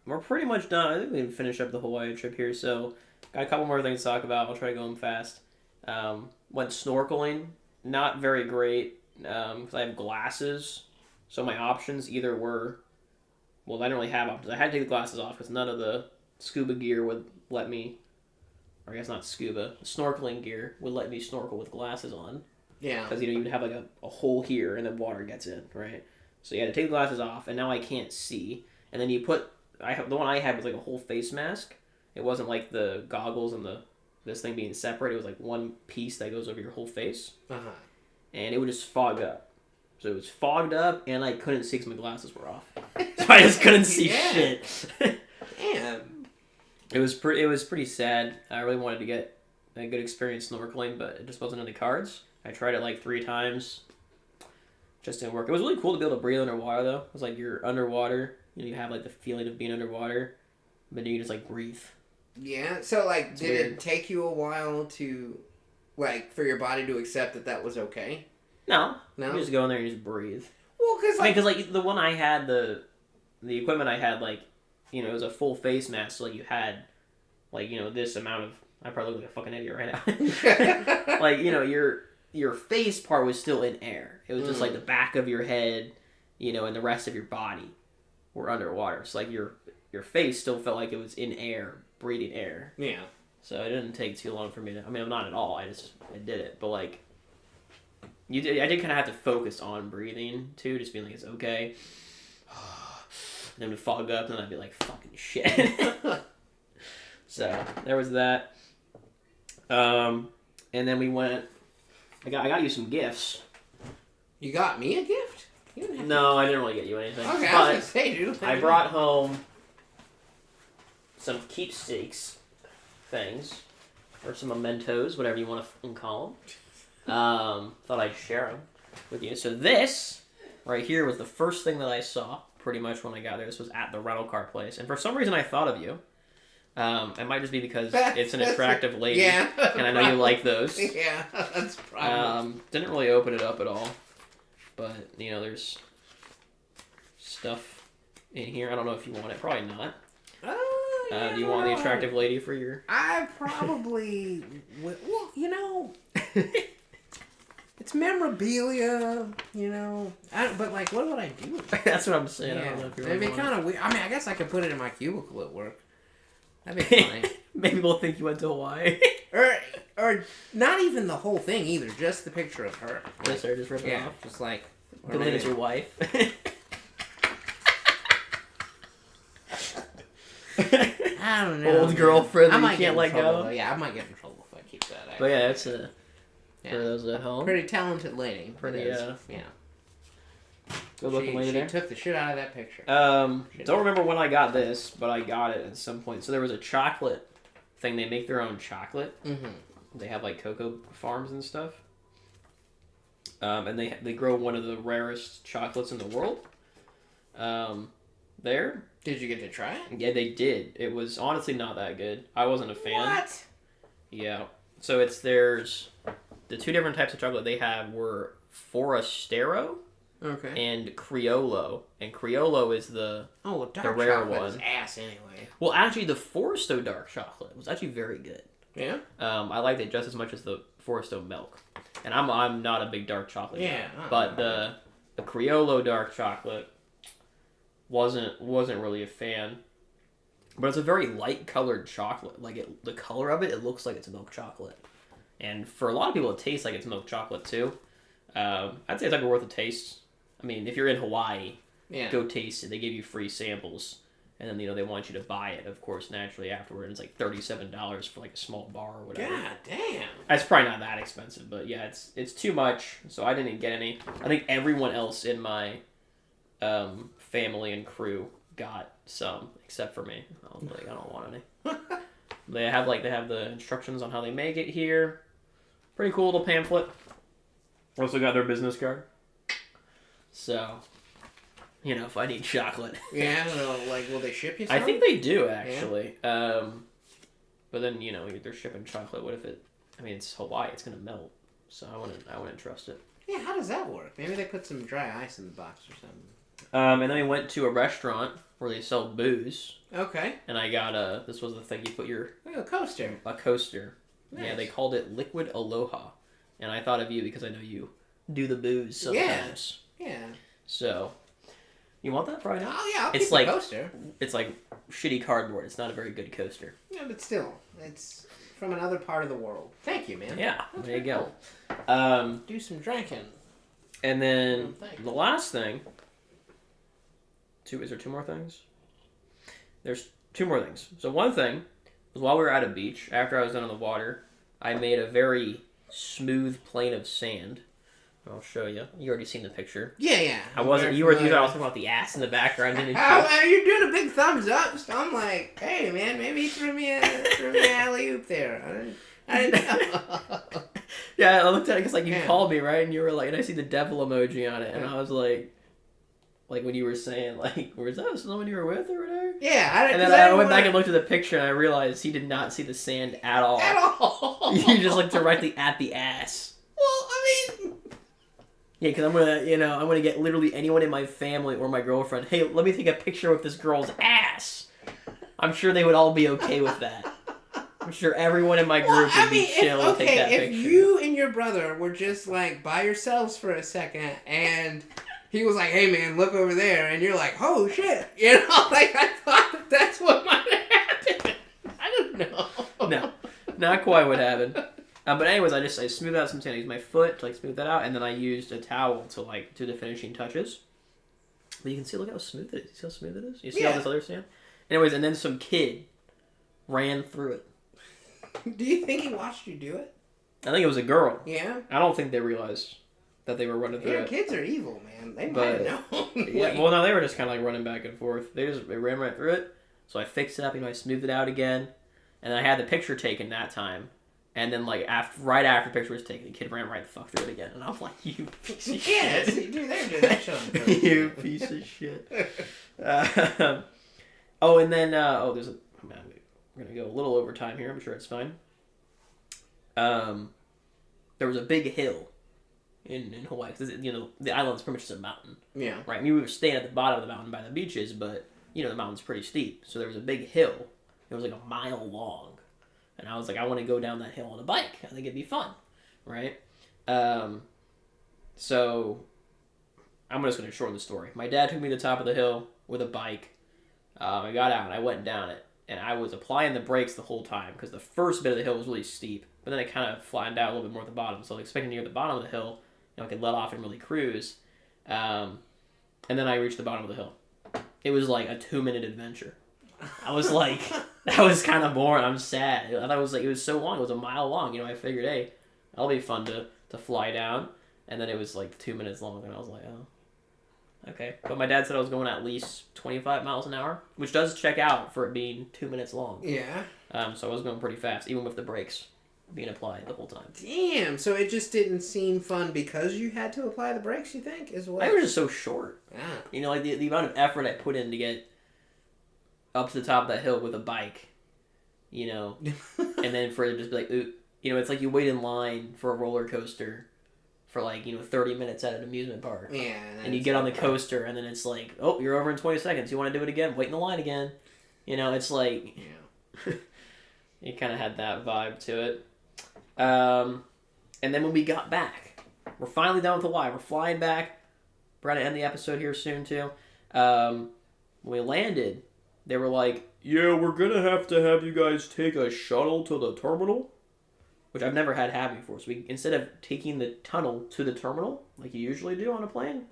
Speaker 1: We're pretty much done. I think we can finish up the Hawaii trip here. So, got a couple more things to talk about. I'll try to go them fast. Went snorkeling. Not very great because I have glasses. So my options either were well, I didn't really have options. I had to take the glasses off because none of the scuba gear would let me, or I guess not scuba, snorkeling gear would let me snorkel with glasses on.
Speaker 2: Yeah.
Speaker 1: Because, you would have like a hole here and then water gets in, right? So you had to take the glasses off, and now I can't see. And then you put, the one I had was like a whole face mask. It wasn't like the goggles and this thing being separate. It was like one piece that goes over your whole face.
Speaker 2: Uh-huh.
Speaker 1: And it would just fog up. So it was fogged up, and I couldn't see because my glasses were off. So I just couldn't see shit.
Speaker 2: Damn.
Speaker 1: It was pretty sad. I really wanted to get a good experience snorkeling, but it just wasn't in the cards. I tried it like 3 times. Just didn't work. It was really cool to be able to breathe underwater, though. It was like you're underwater. You have like the feeling of being underwater, but then you just like breathe.
Speaker 2: Yeah. So like,
Speaker 1: It's
Speaker 2: did
Speaker 1: weird.
Speaker 2: it take you a while to, like, for your body to accept that was okay?
Speaker 1: No.
Speaker 2: No.
Speaker 1: You just go in there and you just breathe.
Speaker 2: Well, because
Speaker 1: like the one I had, the equipment I had, like, it was a full face mask. So like you had, like, this amount of. I probably look like a fucking idiot right now. Like, your face part was still in air. It was just like the back of your head, and the rest of your body were underwater. So like your face still felt like it was in air, breathing air.
Speaker 2: Yeah.
Speaker 1: So it didn't take too long for me to. I mean, not at all. I did it, but like. I did kind of have to focus on breathing too, just being like it's okay. And then it would fog up, and then I'd be like fucking shit. So there was that. And then we went. I got you some gifts.
Speaker 2: You got me a gift? You didn't have
Speaker 1: No, I didn't really get you anything.
Speaker 2: Okay, I was
Speaker 1: But
Speaker 2: gonna say, dude.
Speaker 1: I brought home some keepsakes things, or some mementos, whatever you want to call them. Thought I'd share them with you. So this right here was the first thing that I saw pretty much when I got there. This was at the rental car place, and for some reason I thought of you. It might just be because it's an attractive lady,
Speaker 2: yeah,
Speaker 1: and I know you like those.
Speaker 2: Yeah, that's probably.
Speaker 1: Didn't really open it up at all, but there's stuff in here. I don't know if you want it. Probably not.
Speaker 2: Yeah,
Speaker 1: Do you want the attractive lady for your?
Speaker 2: I probably well, it's memorabilia, but like, what would I do with it?
Speaker 1: That's what I'm saying.
Speaker 2: Yeah.
Speaker 1: I don't know if you
Speaker 2: It'd be
Speaker 1: really want
Speaker 2: kind of weird. I mean, I guess I could put it in my cubicle at work. That'd be funny.
Speaker 1: Maybe we'll think you went to Hawaii.
Speaker 2: or not even the whole thing either, just the picture of her.
Speaker 1: Just rip it off.
Speaker 2: Just like.
Speaker 1: Put it as your wife.
Speaker 2: I don't know.
Speaker 1: Old girlfriend
Speaker 2: I
Speaker 1: that you can't let go.
Speaker 2: Yeah, I might get in trouble if I keep that.
Speaker 1: But yeah, that's for
Speaker 2: Yeah.
Speaker 1: those at home.
Speaker 2: Pretty talented lady.
Speaker 1: Pretty,
Speaker 2: yeah.
Speaker 1: Good looking lady there.
Speaker 2: She took the shit out of that picture.
Speaker 1: Don't remember when I got this, but I got it at some point. So there was a chocolate thing. They make their own chocolate.
Speaker 2: Mm-hmm.
Speaker 1: They have like cocoa farms and stuff. And they grow one of the rarest chocolates in the world. There.
Speaker 2: Did you get to try it?
Speaker 1: Yeah, they did. It was honestly not that good. I wasn't a fan.
Speaker 2: What?
Speaker 1: Yeah. So there's the 2 different types of chocolate they have were Forastero
Speaker 2: Okay.
Speaker 1: and Criollo. And Criollo is the
Speaker 2: dark
Speaker 1: rare
Speaker 2: chocolate
Speaker 1: one.
Speaker 2: is ass anyway.
Speaker 1: Well, actually the Foresto dark chocolate was actually very good.
Speaker 2: Yeah.
Speaker 1: I liked it just as much as the Foresto milk. And I'm not a big dark chocolate guy. But the Criollo dark chocolate wasn't really a fan. But it's a very light colored chocolate. Like the color of it looks like it's milk chocolate. And for a lot of people, it tastes like it's milk chocolate too. I'd say it's like worth a taste. I mean, if you're in Hawaii, go taste it. They give you free samples, and then they want you to buy it. Of course, naturally afterward, it's like $37 for like a small bar or whatever.
Speaker 2: God damn.
Speaker 1: It's probably not that expensive, but yeah, it's too much. So I didn't get any. I think everyone else in my family and crew got some except for me. I was like, I don't want any. They have the instructions on how they make it here. Pretty cool little pamphlet. Also got their business card. So, if I need chocolate.
Speaker 2: Yeah, will they ship you some?
Speaker 1: I think they do, actually. Yeah. But then, they're shipping chocolate. What if it's Hawaii, it's going to melt. So I wouldn't trust it.
Speaker 2: Yeah, how does that work? Maybe they put some dry ice in the box or something.
Speaker 1: And then we went to a restaurant where they sell booze.
Speaker 2: Okay.
Speaker 1: And I got this was the thing you put
Speaker 2: a coaster.
Speaker 1: A coaster.
Speaker 2: Nice.
Speaker 1: Yeah, they called it Liquid Aloha. And I thought of you because I know you do the booze sometimes.
Speaker 2: Yeah.
Speaker 1: So, You want that? Probably not.
Speaker 2: Oh yeah, I'll
Speaker 1: It's
Speaker 2: keep
Speaker 1: like
Speaker 2: the coaster.
Speaker 1: It's like shitty cardboard. It's not a very good coaster.
Speaker 2: Yeah, but still, it's from another part of the world. Thank you, man.
Speaker 1: Yeah,
Speaker 2: That's
Speaker 1: there you
Speaker 2: very
Speaker 1: go.
Speaker 2: cool. Do some drinking.
Speaker 1: And then
Speaker 2: Oh, thank you.
Speaker 1: the last thing. Is there 2 more things? There's 2 more things. So one thing was while we were at a beach, after I was done in the water, I made a very smooth plane of sand. I'll show you. You already seen the picture.
Speaker 2: Yeah.
Speaker 1: I wasn't. You were talking about the ass in the background, didn't you?
Speaker 2: You're doing a big thumbs up, so I'm like, hey man, maybe he threw me an alley oop there. I didn't know.
Speaker 1: Yeah, I looked at it because you
Speaker 2: Yeah.
Speaker 1: called me, right, and you were like, and I see the devil emoji on it, and I was like when you were saying was that someone you were with or whatever?
Speaker 2: Yeah,
Speaker 1: and then I went back and looked at the picture, and I realized he did not see the sand at all.
Speaker 2: At all.
Speaker 1: You just looked directly at the ass.
Speaker 2: Well, I mean.
Speaker 1: Yeah, because I'm gonna get literally anyone in my family or my girlfriend. Hey, let me take a picture with this girl's ass. I'm sure they would all be okay with that. I'm sure everyone in my group would be chill and take that picture.
Speaker 2: If you and your brother were just by yourselves for a second, and he was like, "Hey man, look over there," and you're like, "Oh shit," I thought that's what might have happened. I don't know.
Speaker 1: No, not quite what happened. But anyways, I smoothed out some sand. I used my foot to smooth that out, and then I used a towel to do the finishing touches. But you can see, look how smooth it is. See how smooth it is? You see all this other sand? Anyways, and then some kid ran through it.
Speaker 2: Do you think he watched you do it?
Speaker 1: I think it was a girl.
Speaker 2: Yeah.
Speaker 1: I don't think they realized that they were running through it.
Speaker 2: Kids are evil, man. They might have known.
Speaker 1: Yeah, well, no, they were just kind of running back and forth. They ran right through it. So I fixed it up. I smoothed it out again, and I had the picture taken that time. And then, right after the picture was taken, the kid ran right the fuck through it again. And I was like, you piece of shit.
Speaker 2: Dude, they're doing that shit on purpose.
Speaker 1: You piece of shit. And then, there's a... Man, we're going to go a little over time here. I'm sure it's fine. There was a big hill in Hawaii. Cause, the island's pretty much just a mountain.
Speaker 2: Yeah.
Speaker 1: Right? I mean, we were staying at the bottom of the mountain by the beaches, but, the mountain's pretty steep. So there was a big hill. It was a mile long. And I was like, I want to go down that hill on a bike. I think it'd be fun, right? So I'm just going to shorten the story. My dad took me to the top of the hill with a bike. I got out and I went down it. And I was applying the brakes the whole time because the first bit of the hill was really steep. But then it kind of flattened out a little bit more at the bottom. So I was expecting to get to the bottom of the hill, I could let off and really cruise. And then I reached the bottom of the hill. It was like a 2-minute adventure. I was like, that was kind of boring. I'm sad. I thought it was so long. It was a mile long. I figured, hey, that'll be fun to fly down. And then it was 2 minutes long, and I was like, oh, okay. But my dad said I was going at least 25 miles an hour, which does check out for it being 2 minutes long.
Speaker 2: Yeah.
Speaker 1: So I was going pretty fast, even with the brakes being applied the whole time.
Speaker 2: Damn. So it just didn't seem fun because you had to apply the brakes, you think, as well?
Speaker 1: I was just so short.
Speaker 2: Yeah.
Speaker 1: The amount of effort I put in to get up to the top of that hill with a bike, and then for it to just be like, ooh, it's like you wait in line for a roller coaster for 30 minutes at an amusement park.
Speaker 2: Yeah.
Speaker 1: And you get on the coaster and then it's like, oh, you're over in 20 seconds. You want to do it again? Wait in the line again. It's like,
Speaker 2: yeah.
Speaker 1: It kind of had that vibe to it. And then when we got back, we're finally done with Hawaii. We're flying back. We're going to end the episode here soon too. When we landed, they were like, yeah, we're going to have you guys take a shuttle to the terminal, which I've never had happen before. So instead of taking the tunnel to the terminal, like you usually do on a plane,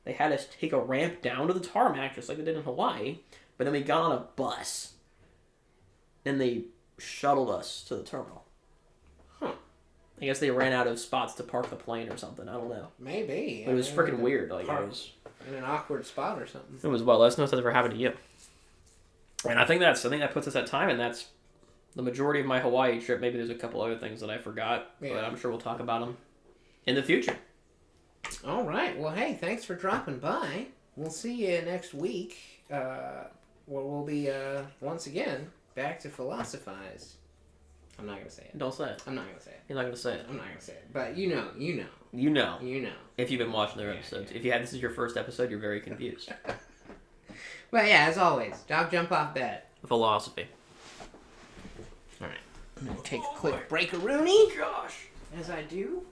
Speaker 1: they had us take a ramp down to the tarmac, just like they did in Hawaii. But then we got on a bus, and they shuttled us to the terminal. Huh. I guess they ran out of spots to park the plane or something. I don't know.
Speaker 2: Maybe.
Speaker 1: But it was freaking weird. It was
Speaker 2: in an awkward spot or something.
Speaker 1: It was well. Let us know if that ever happened to you. And I think that puts us at time, and that's the majority of my Hawaii trip. Maybe there's a couple other things that I forgot, but I'm sure we'll talk about them in the future.
Speaker 2: All right. Well, hey, thanks for dropping by. We'll see you next week, where we'll be once again back to philosophize. I'm not gonna say it.
Speaker 1: Don't say it.
Speaker 2: I'm not gonna say it.
Speaker 1: You're not gonna say it.
Speaker 2: I'm not gonna say it. But you know.
Speaker 1: You know. If you've been watching their episodes. Yeah. If this is your first episode, you're very confused.
Speaker 2: But yeah, as always, dog jump off that.
Speaker 1: Philosophy.
Speaker 2: All right. I'm gonna take a quick break-a-rooney.
Speaker 1: Gosh.
Speaker 2: As I do.